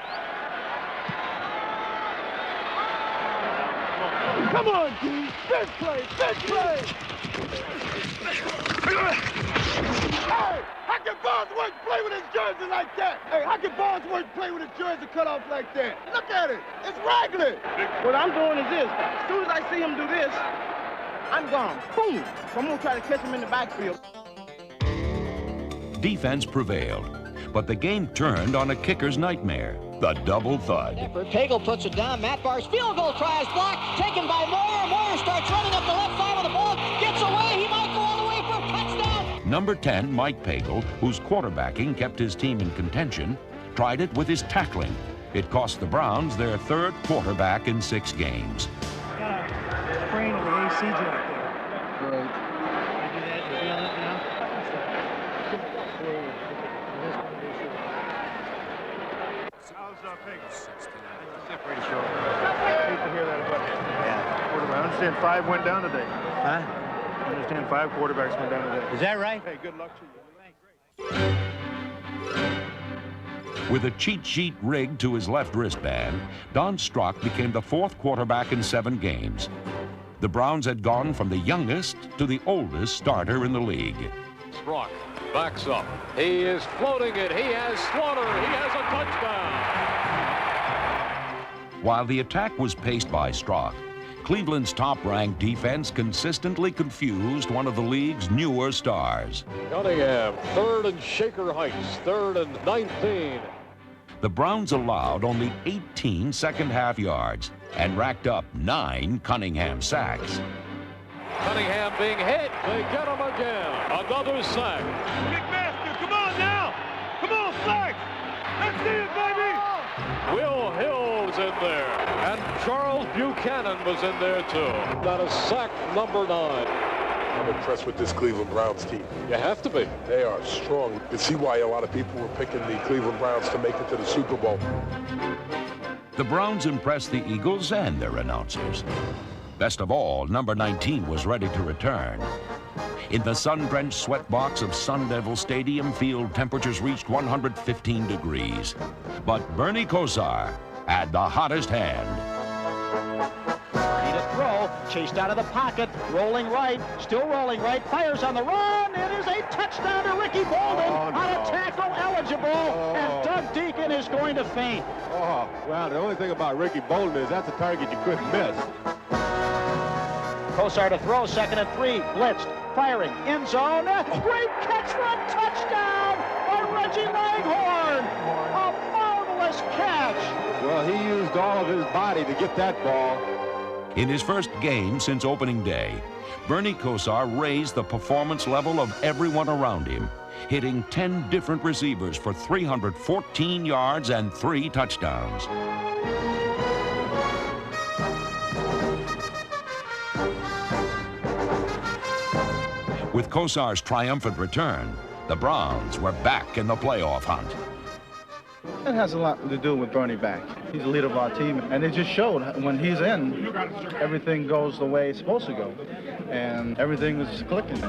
Come on, dude. Big play, big play. Hey, how can Bosworth play with his jersey like that? Hey, how can Bosworth play with his jersey cut off like that? Look at it. It's ragged. What I'm doing is this. As soon as I see him do this, I'm gone. Boom. So I'm going to try to catch him in the backfield. Defense prevailed, but the game turned on a kicker's nightmare, the double thud. Pagel puts it down. Matt Barr's field goal try is blocked. Taken by Moore. Moore starts running up the left side of the ball. Gets away. He might go all the way for a touchdown. Number 10, Mike Pagel, whose quarterbacking kept his team in contention, tried it with his tackling. It cost the Browns their 3rd quarterback in 6 games. Got a sprain of the AC joint there. Right. You do that, you feel it now? How's Pagel? Pretty short. Hate to hear that about it. Yeah. Quarterback. I understand 5 went down today. Huh? I understand 5 quarterbacks went down today. Is that right? Hey, good luck to you. With a cheat sheet rigged to his left wristband, Don Strock became the 4th quarterback in 7 games. The Browns had gone from the youngest to the oldest starter in the league. Strock backs up. He is floating it. He has Slaughter. He has a touchdown. While the attack was paced by Strock, Cleveland's top-ranked defense consistently confused one of the league's newer stars. Cunningham, 3rd and Shaker Heights, 3rd and 19. The Browns allowed only 18 second-half yards and racked up 9 Cunningham sacks. Cunningham being hit. They get him again. Another sack. McMaster, come on now. Come on, sack. Let's see it, baby. Will Hill was in there. And Charles Buchanan was in there, too. Got a sack number 9. I'm impressed with this Cleveland Browns team. You have to be. They are strong. You can see why a lot of people were picking the Cleveland Browns to make it to the Super Bowl. The Browns impressed the Eagles and their announcers. Best of all, number 19 was ready to return. In the sun-drenched sweatbox of Sun Devil Stadium, field temperatures reached 115 degrees. But Bernie Kosar had the hottest hand. Ready to throw, chased out of the pocket, rolling right, still rolling right, fires on the run. It is a touchdown to Ricky Bolden on a tackle eligible, and Doug Deacon is going to faint. Oh, well, the only thing about Ricky Bolden is that's a target you couldn't miss. Kosar to throw, 2nd and 3, blitzed, firing, end zone, great catch run, touchdown by Reggie Langhorne, a marvelous catch. Well, he used all of his body to get that ball. In his first game since opening day, Bernie Kosar raised the performance level of everyone around him, hitting 10 different receivers for 314 yards and 3 touchdowns. With Kosar's triumphant return, the Browns were back in the playoff hunt. It has a lot to do with Bernie back. He's the leader of our team, and it just showed when he's in, everything goes the way it's supposed to go, and everything is clicking.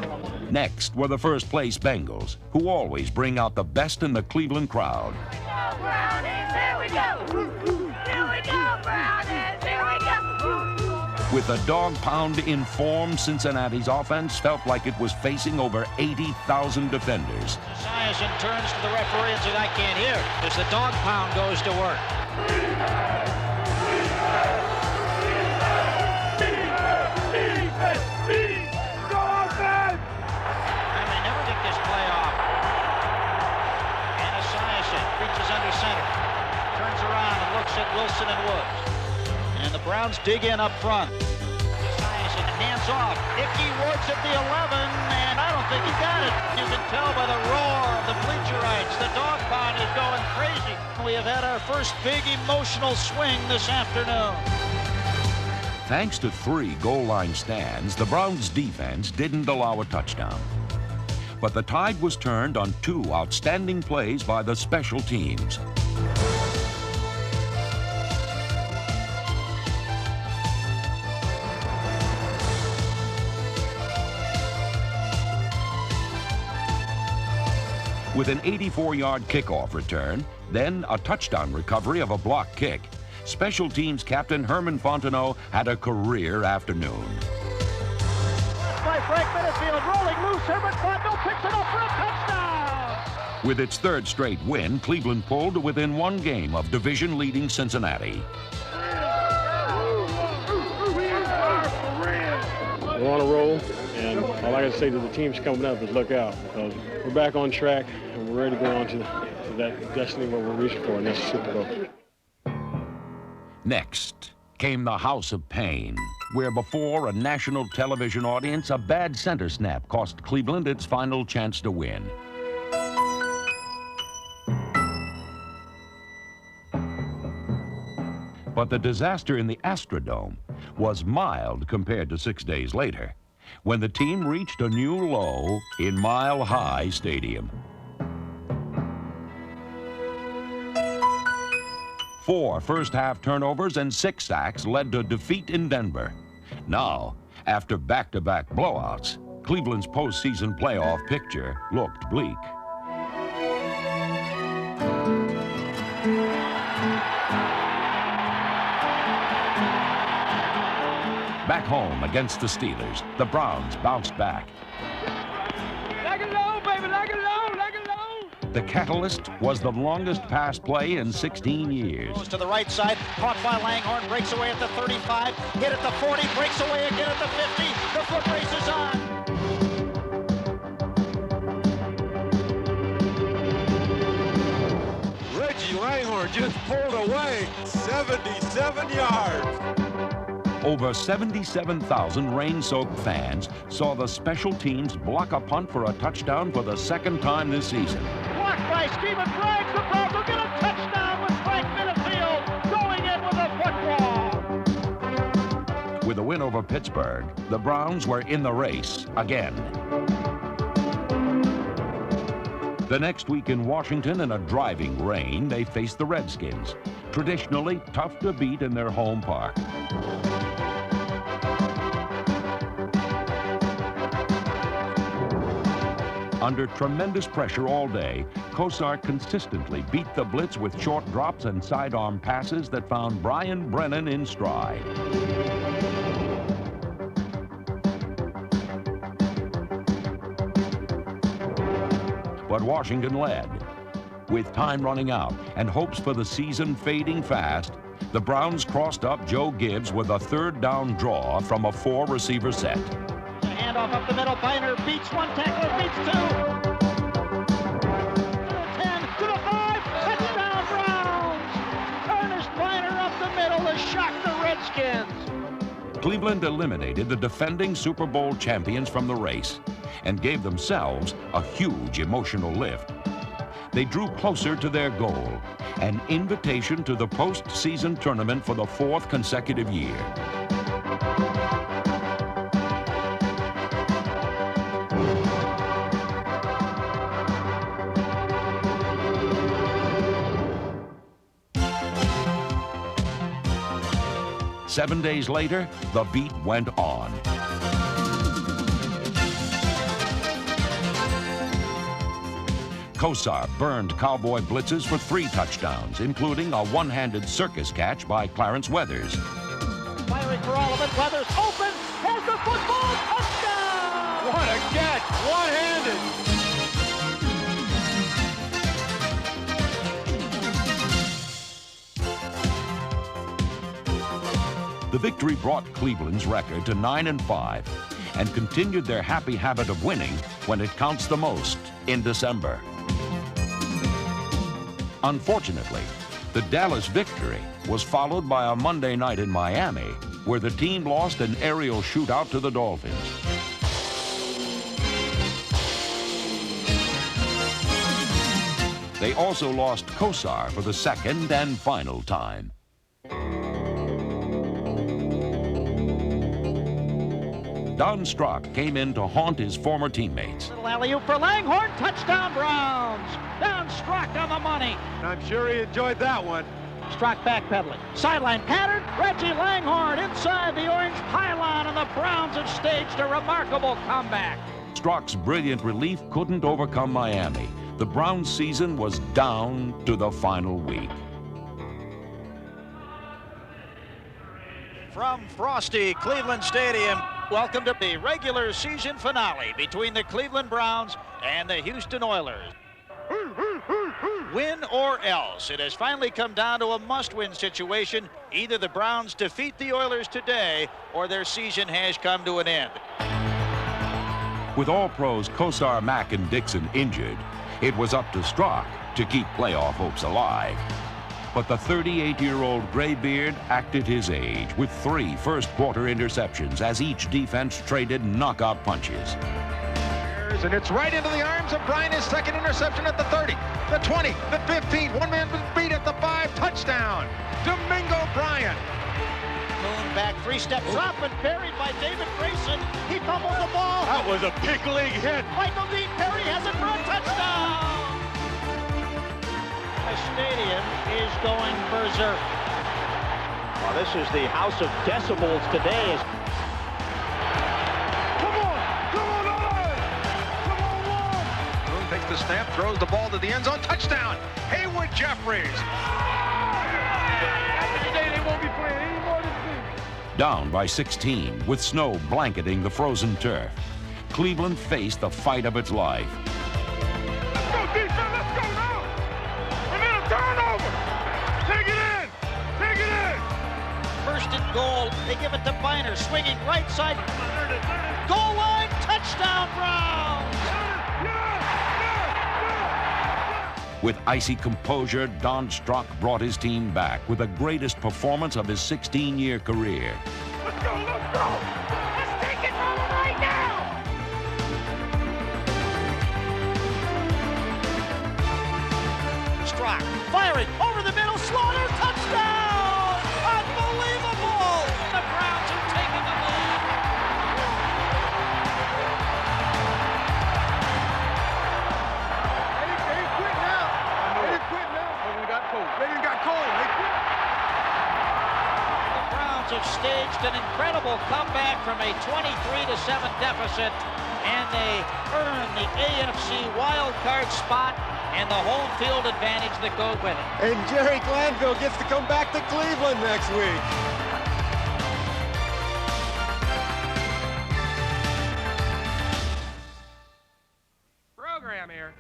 Next were the first-place Bengals, who always bring out the best in the Cleveland crowd. Go Brownies, here we go! Here we go, Brownies, here we go! With a dog pound in form, Cincinnati's offense felt like it was facing over 80,000 defenders. Esiason turns to the referee and says, I can't hear, as the dog pound goes to work. And they never get this play off. And Esiason reaches under center, turns around and looks at Wilson and Woods. And the Browns dig in up front. Esiason hands off. Ickey Woods at the 11, and I don't think he got it. You can tell by the roar of the bleacherites. The dog pound is going crazy. We have had our first big emotional swing this afternoon. Thanks to 3 goal line stands, the Browns' defense didn't allow a touchdown. But the tide was turned on 2 outstanding plays by the special teams. With an 84-yard kickoff return, then a touchdown recovery of a block kick, special teams captain Herman Fontenot had a career afternoon. By Frank Minnesfield, rolling loose, Herman Fontenot picks it up for a touchdown! With its 3rd straight win, Cleveland pulled to within 1 game of division-leading Cincinnati. We're on a roll, and all I can say to the teams coming up is look out, because we're back on track, and we're ready to go on to that destiny where we're reaching for, and that's the Super Bowl. Next came the House of Pain, where before a national television audience, a bad center snap cost Cleveland its final chance to win. But the disaster in the Astrodome was mild compared to 6 days later, when the team reached a new low in Mile High Stadium. 4 first-half turnovers and 6 sacks led to defeat in Denver. Now, after back-to-back blowouts, Cleveland's postseason playoff picture looked bleak. Back home against the Steelers, the Browns bounced back. Leg it low, baby, leg it low, leg it low. The catalyst was the longest pass play in 16 years. Goes to the right side, caught by Langhorne, breaks away at the 35, hit at the 40, breaks away again at the 50. The foot race is on. Reggie Langhorne just pulled away 77 yards. Over 77,000 rain-soaked fans saw the special teams block a punt for a touchdown for the second time this season. Blocked by Stephen Braggs. The Browns will get a touchdown with Frank Minifield going in with a football. With a win over Pittsburgh, the Browns were in the race again. The next week in Washington, in a driving rain, they faced the Redskins, traditionally tough to beat in their home park. Under tremendous pressure all day, Kosar consistently beat the blitz with short drops and sidearm passes that found Brian Brennan in stride. But Washington led. With time running out and hopes for the season fading fast, the Browns crossed up Joe Gibbs with a third down draw from a 4-receiver set. Handoff up the middle, Biner beats one tackler, beats two. To the 10, to the 5, touchdown Browns! Ernest Biner up the middle to shock the Redskins. Cleveland eliminated the defending Super Bowl champions from the race and gave themselves a huge emotional lift. They drew closer to their goal, an invitation to the postseason tournament for the 4th consecutive year. Seven days later, the beat went on. Kosar burned Cowboy blitzes for 3 touchdowns, including a one-handed circus catch by Clarence Weathers. Firing for all of it, Weathers open, has the football, touchdown! What a catch, one-handed! The victory brought Cleveland's record to 9-5 and continued their happy habit of winning when it counts the most, in December. Unfortunately, the Dallas victory was followed by a Monday night in Miami, where the team lost an aerial shootout to the Dolphins. They also lost Kosar for the second and final time. Don Strock came in to haunt his former teammates. Little alley-oop for Langhorne, touchdown Browns! Don Strock on the money. I'm sure he enjoyed that one. Strock backpedaling, sideline pattern, Reggie Langhorne inside the orange pylon, and the Browns have staged a remarkable comeback. Strock's brilliant relief couldn't overcome Miami. The Browns' season was down to the final week. From frosty Cleveland Stadium, welcome to the regular season finale between the Cleveland Browns and the Houston Oilers. Win or else. It has finally come down to a must-win situation. Either the Browns defeat the Oilers today or their season has come to an end. With All-Pros Kosar, Mack, and Dixon injured, it was up to Strock to keep playoff hopes alive. But the 38-year-old graybeard acted his age with 3 first-quarter interceptions as each defense traded knockout punches. And it's right into the arms of Bryan, his second interception at the 30, the 20, the 15. One man was beat at the 5. Touchdown, Domingo Bryan. Moon back, 3-step drop, and buried by David Grayson. He fumbles the ball. That was a big league hit. Michael D. Perry has it for a touchdown. The stadium is going berserk. Well, this is the house of decibels today. Takes the snap, throws the ball to the end zone, touchdown, Haywood Jeffries. Today they won't be playing any more this season. Down by 16, with snow blanketing the frozen turf, Cleveland faced the fight of its life. Let's go, defense, let's go, goal. They give it to Biner, swinging right side. Goal line, touchdown Browns! With icy composure, Don Strock brought his team back with the greatest performance of his 16-year career. Let's go, let's go! Let's take it from him right now! Strock firing over the middle, Slaughter, touchdown! Unbelievable! The Browns are taking the lead. They quit now. They quit now. They got cold. They got cold. They quit. The Browns have staged an incredible comeback from a 23-7 deficit, and they earn the AFC wild card spot and the home field advantage that goes with it. And Jerry Glanville gets to come back to Cleveland next week. Program here.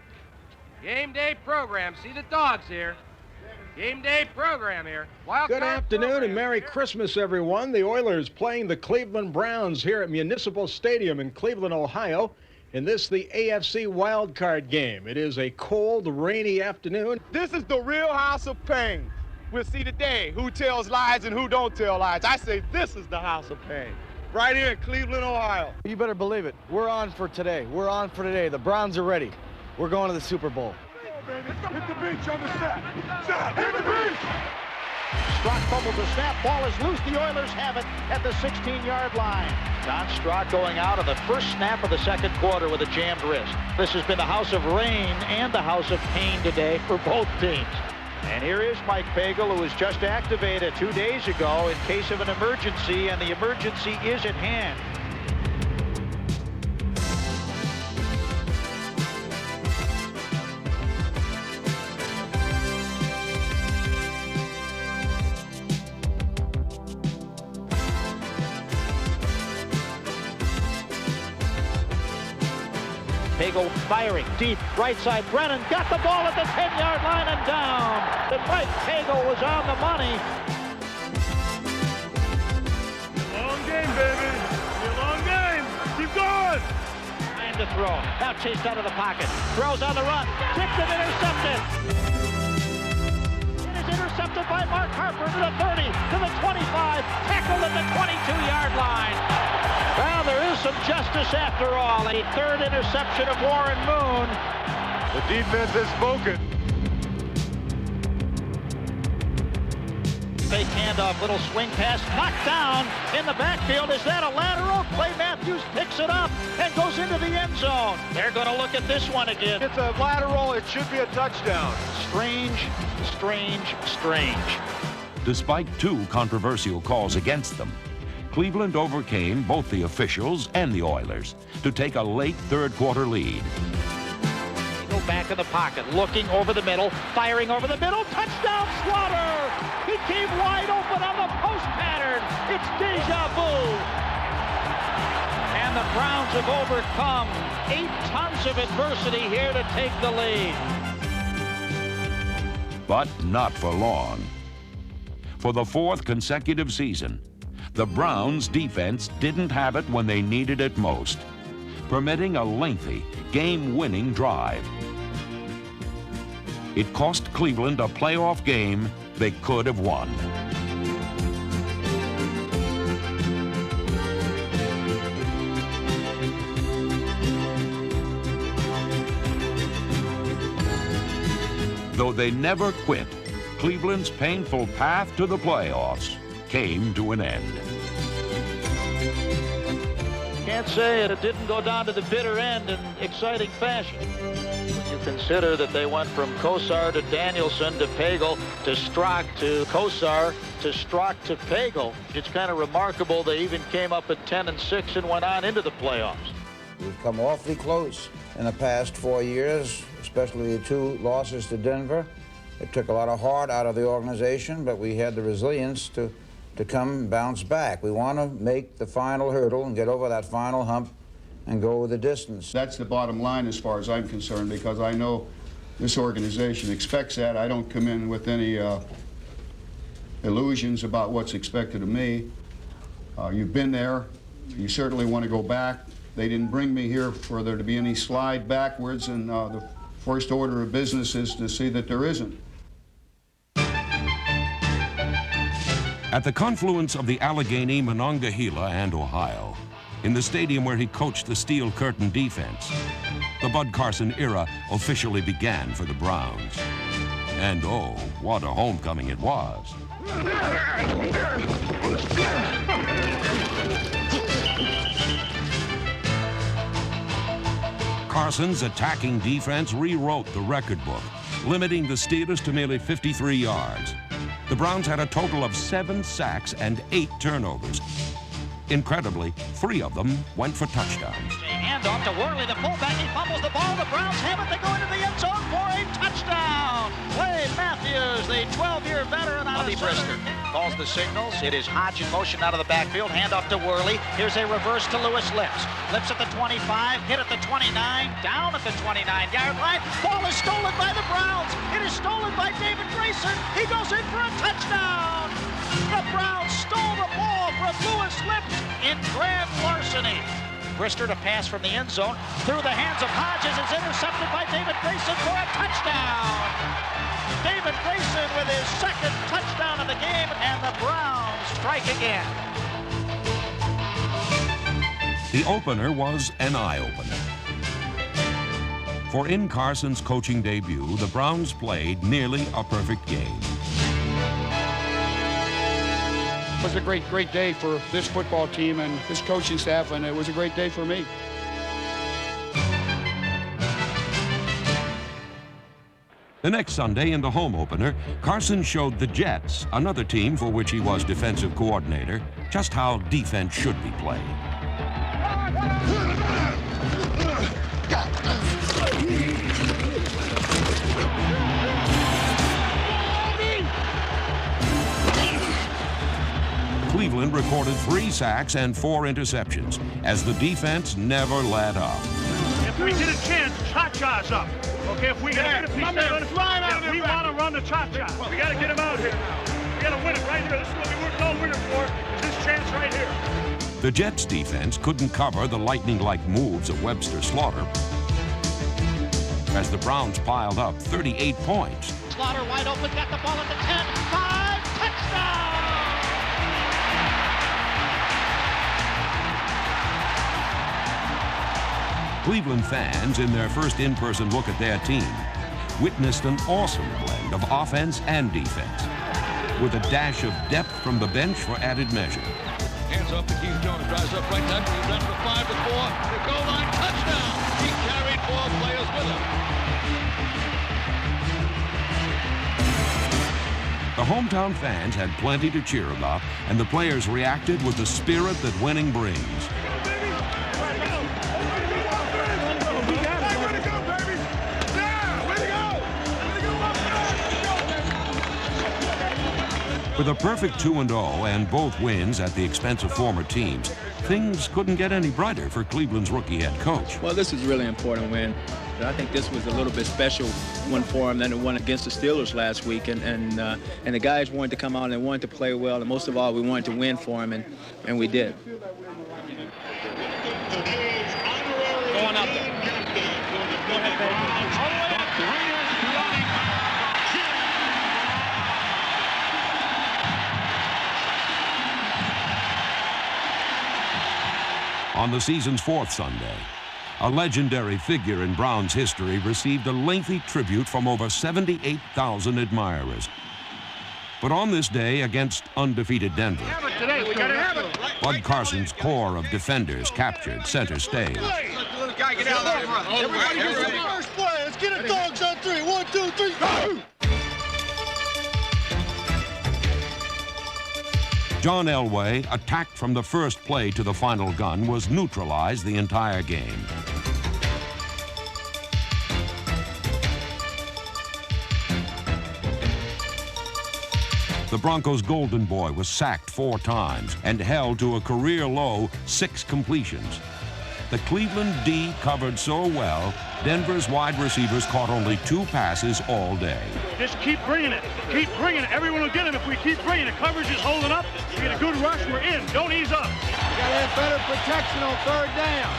Game day program. See the dogs here. Game day program here. Good afternoon and Merry Christmas, everyone. The Oilers playing the Cleveland Browns here at Municipal Stadium in Cleveland, Ohio. In this, the AFC Wild Card game. It is a cold, rainy afternoon. This is the real house of pain. We'll see today who tells lies and who don't tell lies. I say this is the house of pain. Right here in Cleveland, Ohio. You better believe it. We're on for today. We're on for today. The Browns are ready. We're going to the Super Bowl. Hit the beach on the set. Set. Hit the beach. Strock fumbles the snap. Ball is loose. The Oilers have it at the 16-yard line. Don Strock going out on the first snap of the second quarter with a jammed wrist. This has been the house of rain and the house of pain today for both teams. And here is Mike Pagel, who was just activated 2 days ago in case of an emergency, and the emergency is at hand. Pagel firing deep, right side. Brennan got the ball at the 10-yard line and down. And Mike Pagel was on the money. Long game, baby. It's a long game. Keep going. Trying to throw. Now chased out of the pocket. Throws on the run. Tipped and intercepted. It is intercepted by Mark Harper to the 30, to the 25. Tackled at the 22-yard line. Well, there is some justice after all. A third interception of Warren Moon. The defense has spoken. Fake handoff, little swing pass, knocked down in the backfield. Is that a lateral? Clay Matthews picks it up and goes into the end zone. They're going to look at this one again. It's a lateral. It should be a touchdown. Strange, strange, strange. Despite two controversial calls against them, Cleveland overcame both the officials and the Oilers to take a late third-quarter lead. Go back in the pocket, looking over the middle, firing over the middle. Touchdown, Slaughter! He came wide open on the post pattern. It's deja vu. And the Browns have overcome 8 tons of adversity here to take the lead. But not for long. For the fourth consecutive season, the Browns' defense didn't have it when they needed it most, permitting a lengthy, game-winning drive. It cost Cleveland a playoff game they could have won. Though they never quit, Cleveland's painful path to the playoffs came to an end. Can't say it didn't go down to the bitter end in exciting fashion. You consider that they went from Kosar to Danielson to Pagel to Strock to Kosar to Strock to Pagel. It's kind of remarkable they even came up at 10-6 and went on into the playoffs. We've come awfully close in the past 4 years, especially the 2 losses to Denver. It took a lot of heart out of the organization, but we had the resilience to come and bounce back. We want to make the final hurdle and get over that final hump and go the distance. That's the bottom line as far as I'm concerned, because I know this organization expects that. I don't come in with any illusions about what's expected of me. You've been there. You certainly want to go back. They didn't bring me here for there to be any slide backwards, and the first order of business is to see that there isn't. At the confluence of the Allegheny, Monongahela, and Ohio, in the stadium where he coached the Steel Curtain defense, the Bud Carson era officially began for the Browns. And oh, what a homecoming it was. Carson's attacking defense rewrote the record book, limiting the Steelers to merely 53 yards. The Browns had a total of 7 sacks and 8 turnovers. Incredibly, 3 of them went for touchdowns. Hand off to Worley, the fullback. He fumbles the ball. The Browns have it. They go into the end zone for a touchdown. Wade Matthews, the 12-year veteran out of Brister, calls the signals. It is Hodge in motion out of the backfield. Hand off to Worley. Here's a reverse to Lewis Lips. Lips at the 25, hit at the 29, down at the 29-yard line. Ball is stolen by the Browns. It is stolen by David Grayson. He goes in for a touchdown. The Browns stole the ball from Lewis Lips in grand larceny. Brister to pass from the end zone through the hands of Hodges is intercepted by David Grayson for a touchdown. David Grayson with his second touchdown of the game, and the Browns strike again. The opener was an eye-opener. For in Carson's coaching debut, the Browns played nearly a perfect game. It was a great day for this football team and this coaching staff, and it was a great day for me. The next Sunday in the home opener, Carson showed the Jets, another team for which he was defensive coordinator, just how defense should be played. Cleveland recorded 3 sacks and 4 interceptions as the defense never let up. If we get a chance, cha-cha's up. Okay, if we get a piece of it, if we want to run the cha-cha, we got to get him out here now. We got to win it right here. This is what we worked all winter for, is this chance right here. The Jets' defense couldn't cover the lightning-like moves of Webster Slaughter as the Browns piled up 38 points. Slaughter wide open, got the ball at the 10, 5, touchdown! Cleveland fans, in their first in-person look at their team, witnessed an awesome blend of offense and defense, with a dash of depth from the bench for added measure. Hands off to Keith Jones, drives up right tackle, he's down to 5 to 4, the goal line, touchdown! He carried 4 players with him. The hometown fans had plenty to cheer about, and the players reacted with the spirit that winning brings. With a perfect 2-0 and both wins at the expense of former teams, things couldn't get any brighter for Cleveland's rookie head coach. Well, this is a really important win. I think this was a little bit special one for him than the one against the Steelers last week. And the guys wanted to come out and they wanted to play well. And most of all, we wanted to win for him, and we did. Going up there. Go ahead, baby. On the season's 4th Sunday, a legendary figure in Browns history received a lengthy tribute from over 78,000 admirers. But on this day against undefeated Denver, Bud Carson's core of defenders captured center stage. Everybody get the first play. Let's get it, dogs on 3. 1, 2, 3, go! John Elway, attacked from the first play to the final gun, was neutralized the entire game. The Broncos' Golden Boy was sacked 4 times and held to a career-low 6 completions. The Cleveland D covered so well, Denver's wide receivers caught only 2 passes all day. Just keep bringing it. Keep bringing it. Everyone will get it if we keep bringing it. Coverage is holding up. We get a good rush. We're in. Don't ease up. We got to have better protection on 3rd down.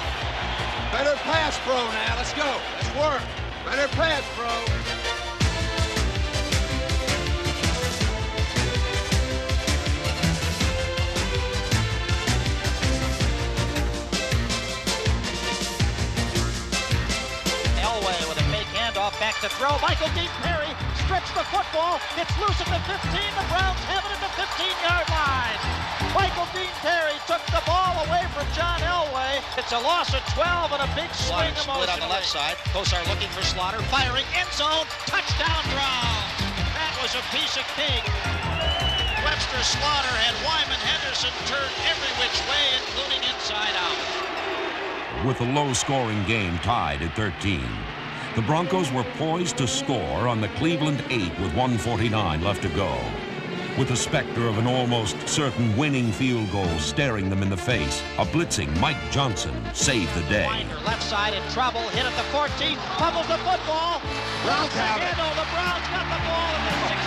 Better pass pro now. Let's go. Let's work. Better pass pro. Back to throw. Michael Dean Perry strips the football. It's loose at the 15. The Browns have it at the 15-yard line. Michael Dean Perry took the ball away from John Elway. It's a loss of 12 and a big swing Split on the left side. Kosar looking for Slaughter. Firing end zone. Touchdown Browns. That was a piece of cake. Webster Slaughter had Wyman Henderson turned every which way, including inside out. With the low-scoring game tied at 13. The Broncos were poised to score on the Cleveland 8 with 1:49 left to go. With the specter of an almost certain winning field goal staring them in the face, a blitzing Mike Johnson saved the day. Winder left side in trouble, hit at the 14, fumbles the football. Browns have it. The Browns got the ball at the 16.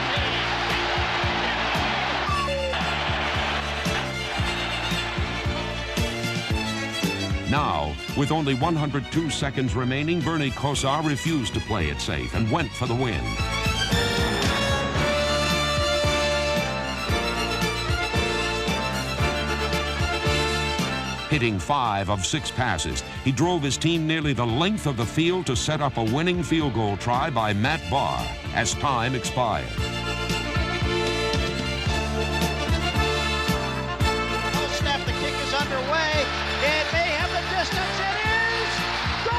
Now, with only 102 seconds remaining, Bernie Kosar refused to play it safe and went for the win. Hitting 5 of 6 passes, he drove his team nearly the length of the field to set up a winning field goal try by Matt Barr as time expired. Oh, snap, the kick is underway. It may have the distance. It is goal!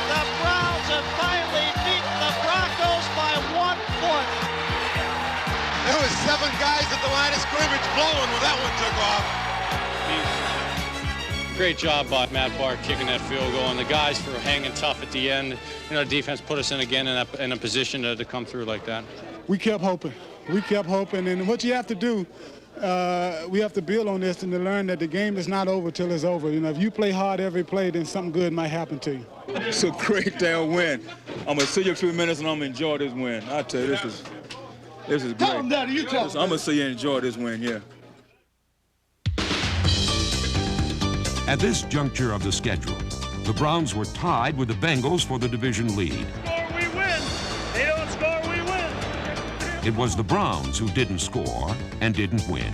The Browns have finally beaten the Broncos by 1 foot. There was 7 guys at the line of scrimmage blowing when that one took off. Great job by Matt Barr kicking that field goal, and the guys for hanging tough at the end. You know, defense put us in again in a position to come through like that. We kept hoping. We kept hoping, and what you have to do, we have to build on this and to learn that the game is not over till it's over. You know, if you play hard every play, then something good might happen to you. It's a great damn win. I'm gonna see you a few minutes and I'm gonna enjoy this win. I tell you, this is great. Tell them, Daddy, you tell them. I'm gonna see you enjoy this win, yeah. At this juncture of the schedule, the Browns were tied with the Bengals for the division lead. Score, we win. They don't score, we win. It was the Browns who didn't score and didn't win.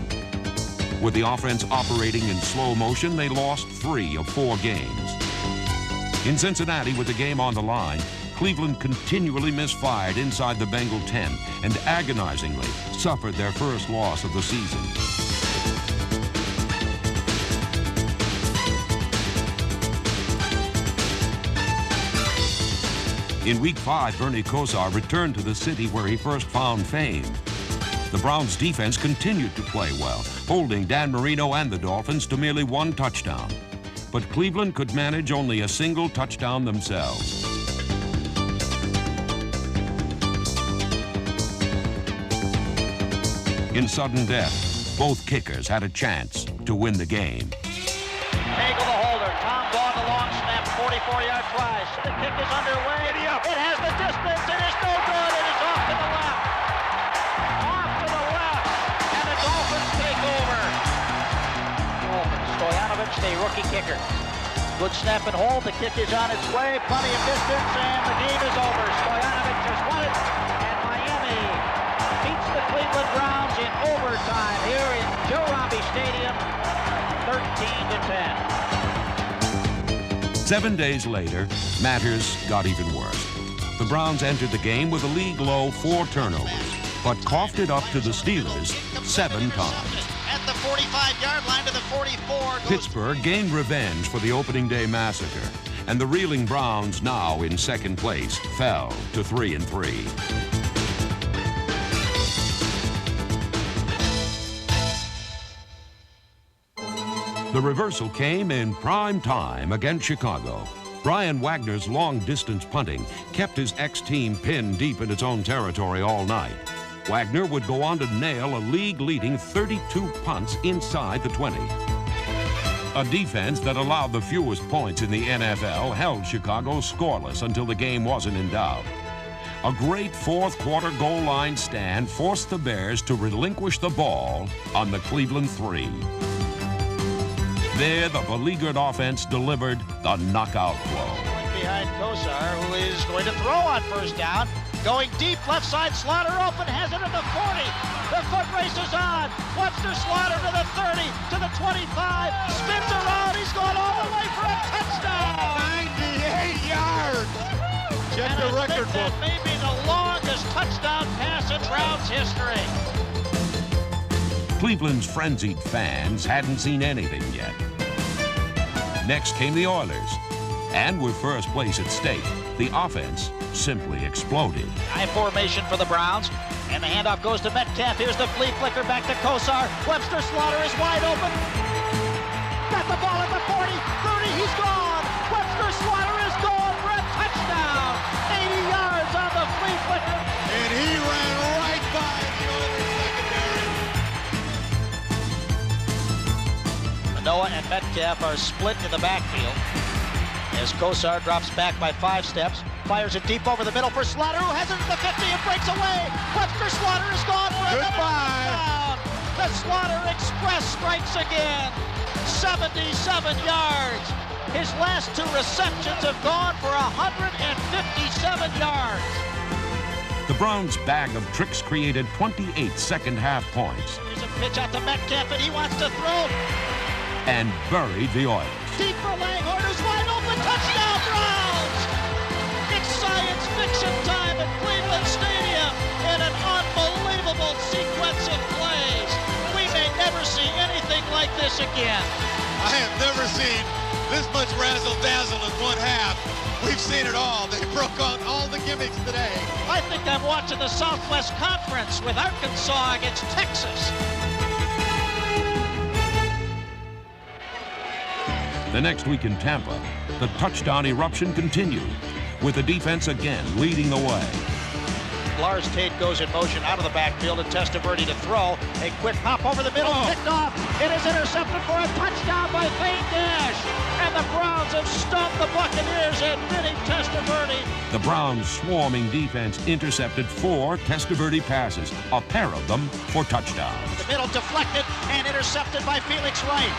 With the offense operating in slow motion, they lost 3 of 4 games. In Cincinnati, with the game on the line, Cleveland continually misfired inside the Bengal 10 and agonizingly suffered their first loss of the season. In Week 5, Bernie Kosar returned to the city where he first found fame. The Browns' defense continued to play well, holding Dan Marino and the Dolphins to merely 1 touchdown. But Cleveland could manage only a single touchdown themselves. In sudden death, both kickers had a chance to win the game. Nagel the holder. Tom Vaughn the long snap. 44-yard try. The kick is underway. It has the distance. It is no good. It is off to the left. Off to the left. And the Dolphins take over. Stoyanovich, the rookie kicker. Good snap and hold. The kick is on its way. Plenty of distance. And the game is over. Stoyanovich has won it. And Miami beats the Cleveland Browns in overtime here in Joe Robbie Stadium. 13-10. 7 days later, matters got even worse. The Browns entered the game with a league-low 4 turnovers, but coughed it up to the Steelers 7 times. At the 45-yard line to the 44. Pittsburgh gained revenge for the opening day massacre, and the reeling Browns, now in 2nd place, fell to 3-3. The reversal came in prime time against Chicago. Brian Wagner's long-distance punting kept his ex-team pinned deep in its own territory all night. Wagner would go on to nail a league-leading 32 punts inside the 20. A defense that allowed the fewest points in the NFL held Chicago scoreless until the game wasn't in doubt. A great fourth quarter goal line stand forced the Bears to relinquish the ball on the Cleveland 3. There, the beleaguered offense delivered the knockout blow. Behind Kosar, who is going to throw on first down. Going deep, left side, Slaughter open, has it at the 40. The foot race is on. Webster Slaughter to the 30, to the 25, spins around, he's going all the way for a touchdown. 98 yards. Check the record book. That may be the longest touchdown pass in Browns history. Cleveland's frenzied fans hadn't seen anything yet. Next came the Oilers, and with first place at stake, the offense simply exploded. High formation for the Browns, and the handoff goes to Metcalf. Here's the flea flicker back to Kosar. Webster Slaughter is wide open. Got the ball at the 40, 30, he's gone. Webster Slaughter is gone for a touchdown. 80 yards on the flea flicker. And he ran right by the Oilers secondary. Manoah and Metcalf are split in the backfield as Kosar drops back by 5 steps. Fires it deep over the middle for Slaughter, who has it at the 50 and breaks away. Webster Slaughter is gone for a touchdown. The Slaughter Express strikes again. 77 yards. His last 2 receptions have gone for 157 yards. The Browns' bag of tricks created 28 second-half points. Here's a pitch out to Metcalf, and he wants to throw. And buried the Oilers. Deep for Langhorne, who's wide open. Touchdown, Browns! It's science fiction time at Cleveland Stadium in an unbelievable sequence of plays. We may never see anything like this again. I have never seen this much razzle-dazzle in one half. We've seen it all. They broke out all the gimmicks today. I think I'm watching the Southwest Conference with Arkansas against Texas. The next week in Tampa, the touchdown eruption continued, with the defense again leading the way. Lars Tate goes in motion out of the backfield and Testaverde to throw. A quick hop over the middle, picked off. It is intercepted for a touchdown by Thane Dash. And the Browns have stumped the Buccaneers, admitting Testaverde. The Browns' swarming defense intercepted 4 Testaverde passes, a pair of them for touchdowns. The middle deflected and intercepted by Felix Wright.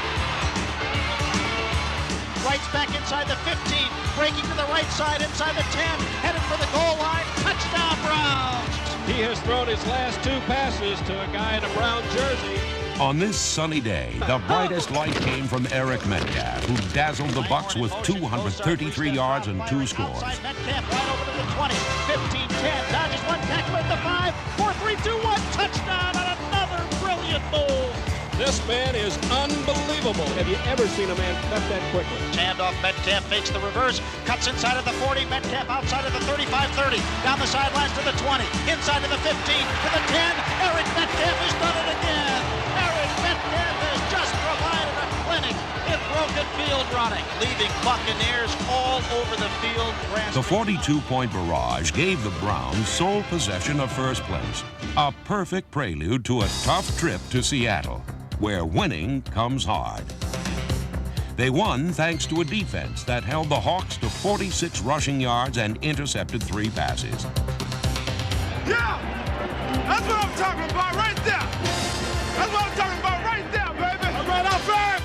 Wright's back inside the 15, breaking to the right side inside the 10, headed for the goal line. Touchdown, Browns! He has thrown his last 2 passes to a guy in a brown jersey. On this sunny day, the brightest light came from Eric Metcalf, who dazzled the Bucs with 233 yards and 2 scores. Metcalf right over to the 20, 15, 10, dodges one tackler at the 5, 4, 3, 2, 1, touchdown on another brilliant move. This man is unbelievable. Have you ever seen a man cut that quickly? Handoff, Metcalf makes the reverse, cuts inside of the 40, Metcalf outside of the 35-30, down the sidelines to the 20, inside of the 15, to the 10, Eric Metcalf has done it again. Eric Metcalf has just provided a clinic in broken field running, leaving Buccaneers all over the field. The 42-point barrage gave the Browns sole possession of first place, a perfect prelude to a tough trip to Seattle, where winning comes hard. They won thanks to a defense that held the Hawks to 46 rushing yards and intercepted 3 passes. Yeah! That's what I'm talking about right there! That's what I'm talking about right there, baby! All right, outside!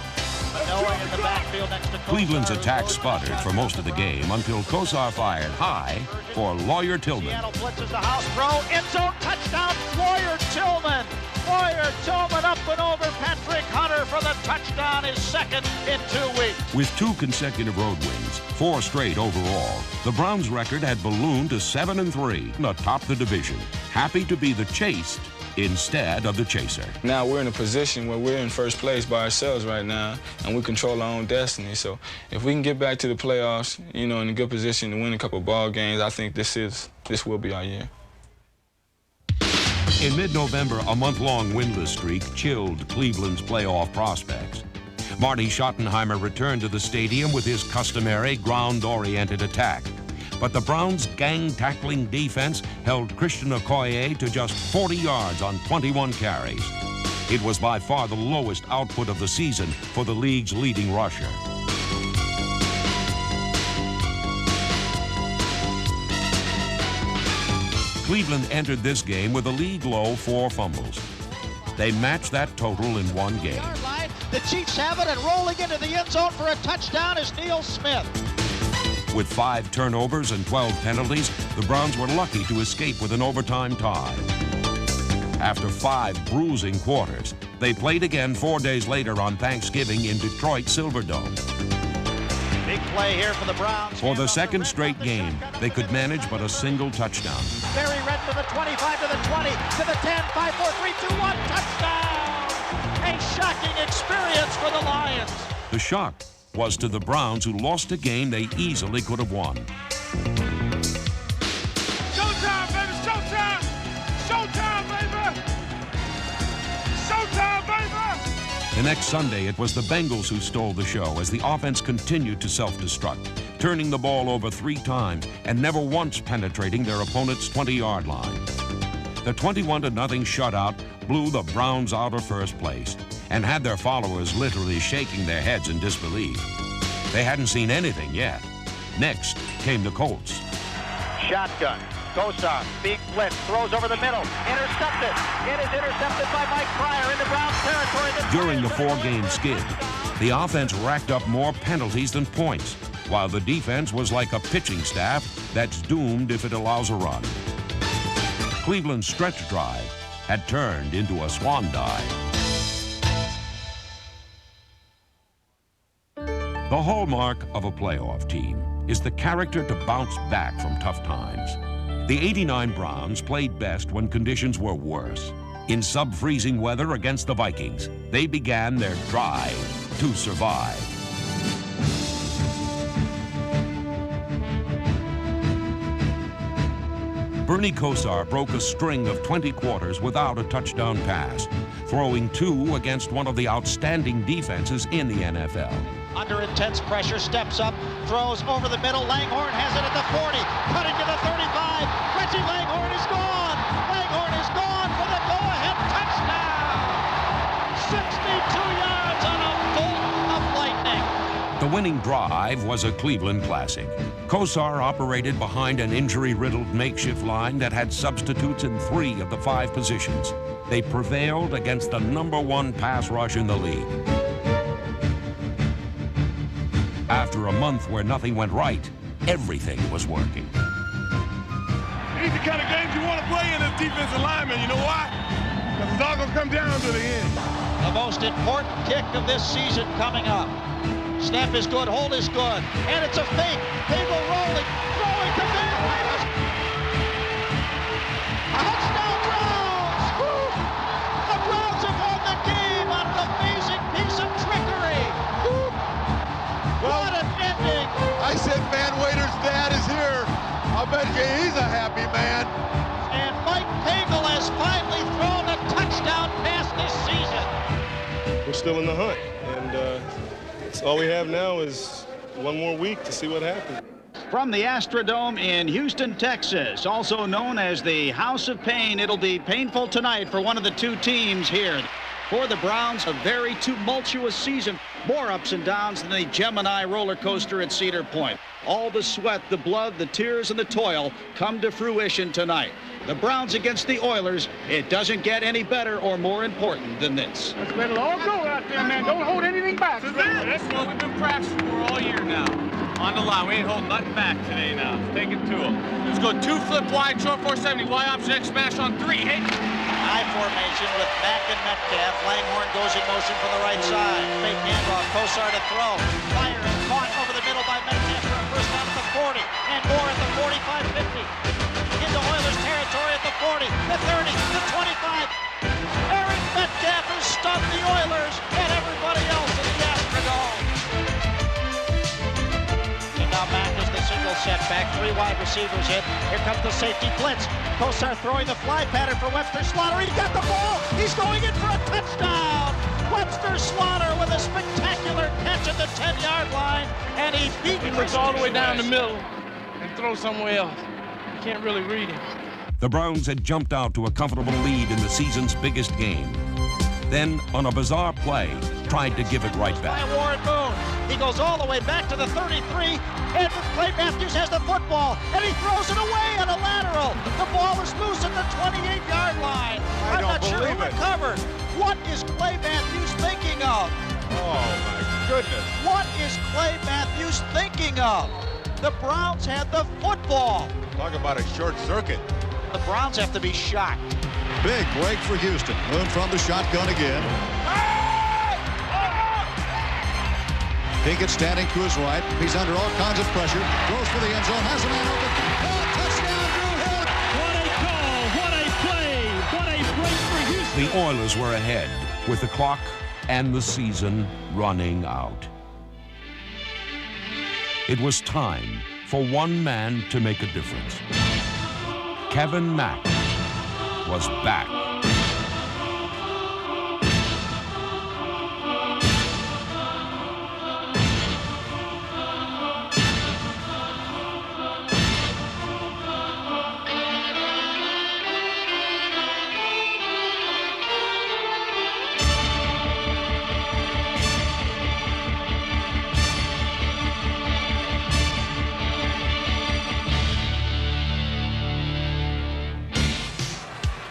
Manoah in the backfield next to Cleveland's attack sputtered for most of the game until Kosar fired high for Lawyer Tillman. Seattle blitzes the house throw, end zone touchdown, Lawyer Tillman. Lawyer Tillman up and over Patrick Hunter for the touchdown, his second in 2 weeks. With 2 consecutive road wins, 4 straight overall, the Browns' record had ballooned to 7-3 atop the division, happy to be the chased instead of the chaser. Now we're in a position where we're in first place by ourselves right now, and we control our own destiny. So if we can get back to the playoffs, you know, in a good position to win a couple ball games, I think this will be our year. In mid-November, a month-long winless streak chilled Cleveland's playoff prospects. Marty Schottenheimer returned to the stadium with his customary ground-oriented attack. But the Browns' gang-tackling defense held Christian Okoye to just 40 yards on 21 carries. It was by far the lowest output of the season for the league's leading rusher. Cleveland entered this game with a league-low 4 fumbles. They matched that total in one game. The Chiefs have it, and rolling into the end zone for a touchdown is Neil Smith. With 5 turnovers and 12 penalties, the Browns were lucky to escape with an overtime tie. After 5 bruising quarters, they played again 4 days later on Thanksgiving in Detroit Silverdome. Big play here for the Browns. For the second straight game, they could manage but a single touchdown. Very red to the 25, to the 20, to the 10, 5, 4, 3, 2, 1, touchdown! A shocking experience for the Lions. The shock was to the Browns, who lost a game they easily could have won. Showtime, baby! Showtime! Showtime, baby! Showtime, baby! The next Sunday, it was the Bengals who stole the show as the offense continued to self-destruct, turning the ball over 3 times and never once penetrating their opponent's 20-yard line. The 21-0 shutout blew the Browns out of first place and had their followers literally shaking their heads in disbelief. They hadn't seen anything yet. Next came the Colts. Shotgun. Kosar, big blitz, throws over the middle, intercepted. It is intercepted by Mike Pryor into Browns territory. During the 4-game skid, the offense racked up more penalties than points, while the defense was like a pitching staff that's doomed if it allows a run. Cleveland's stretch drive had turned into a swan dive. The hallmark of a playoff team is the character to bounce back from tough times. The '89 Browns played best when conditions were worse. In sub-freezing weather against the Vikings, they began their drive to survive. Bernie Kosar broke a string of 20 quarters without a touchdown pass, throwing 2 against one of the outstanding defenses in the NFL. Under intense pressure, steps up, throws over the middle. Langhorne has it at the 40, cutting to the 35. Reggie Langhorne is gone. Langhorne is gone for the go-ahead touchdown. 62 yards on a bolt of lightning. The winning drive was a Cleveland classic. Kosar operated behind an injury-riddled makeshift line that had substitutes in 3 of the 5 positions. They prevailed against the #1 pass rush in the league. After a month where nothing went right, everything was working. These are the kind of games you want to play in as defensive lineman. You know why? Because it's all going to come down to the end. The most important kick of this season coming up. Snap is good, hold is good, and it's a fake. Hagel rolling, throwing to Van Waiters. Touchdown Browns! Woo! The Browns have won the game on an amazing piece of trickery. Woo! What an ending! I said Van Waiter's dad is here. I bet you he's a happy man. And Mike Hagel has finally thrown a touchdown pass this season. We're still in the hunt, and all we have now is one more week to see what happens. From the Astrodome in Houston, Texas, also known as the House of Pain, it'll be painful tonight for one of the 2 teams here. For the Browns, a very tumultuous season. More ups and downs than the Gemini roller coaster at Cedar Point. All the sweat, the blood, the tears, and the toil come to fruition tonight. The Browns against the Oilers. It doesn't get any better or more important than this. Let's let it all go out there, man. Don't hold anything back. That's what we've been practicing for all year now. On the line, we ain't holding nothing back today now. Take it to them. Let's go 2 flip wide, short 470, Y option X smash on 3. Hey. High formation with Mack and Metcalf. Langhorne goes in motion from the right side. Fake handoff, Kosar to throw. Fire and caught over the middle by Metcalf for a first down at the 40. And more at the 45-50. Into Oilers territory at the 40, the 30, the 25. Eric Metcalf has stunned the Oilers and everybody else in the Astrodome. And now Mack is the single setback. 3 wide receivers hit. Here comes the safety blitz. Kosar throwing the fly pattern for Webster Slaughter. He got the ball. He's going in for a touchdown. Webster Slaughter with a spectacular catch at the 10-yard line. And he beat He looks all the way down the middle and throws somewhere else. You can't really read him. The Browns had jumped out to a comfortable lead in the season's biggest game. Then, on a bizarre play, tried to give it right back. By Warren Moon. He goes all the way back to the 33, and Clay Matthews has the football, and he throws it away on a lateral. The ball is loose at the 28-yard line. I'm not sure who recovered. What is Clay Matthews thinking of? Oh, my goodness. What is Clay Matthews thinking of? The Browns had the football. Talk about a short circuit. The Browns have to be shocked. Big break for Houston. Moon from the shotgun again. Pinkett standing to his right. He's under all kinds of pressure. Goes for the end zone. Has a man open. Oh, touchdown, Drew Hill. What a call. What a play. What a break for Houston. The Oilers were ahead with the clock and the season running out. It was time for one man to make a difference. Kevin Mack was back.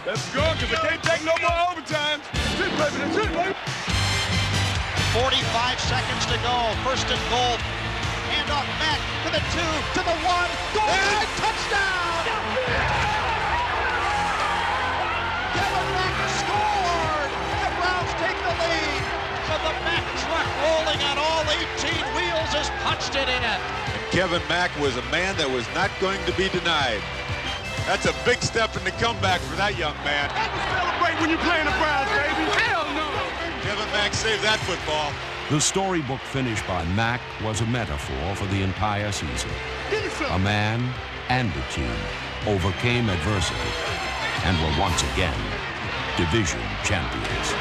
Let's go, because I can't take no more overtime. That's it, baby. That's it, baby. 45 seconds to go. First and goal. Hand off Mack to the 2, to the 1. Goal line, touchdown! Kevin Mack scored! The Browns take the lead. So the Mack truck rolling on all 18 wheels has punched it in. And Kevin Mack was a man that was not going to be denied. That's a big step in the comeback for that young man. Celebrate when you're playing the Browns, baby. Hell no! Kevin Mack saved that football. The storybook finish by Mack was a metaphor for the entire season. A man and a team overcame adversity and were once again division champions.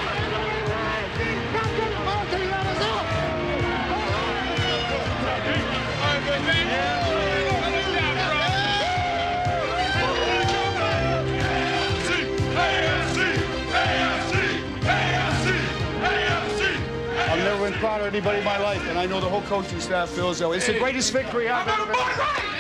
I've never been prouder of anybody in my life, and I know the whole coaching staff feels that way. It's the greatest victory I've ever had.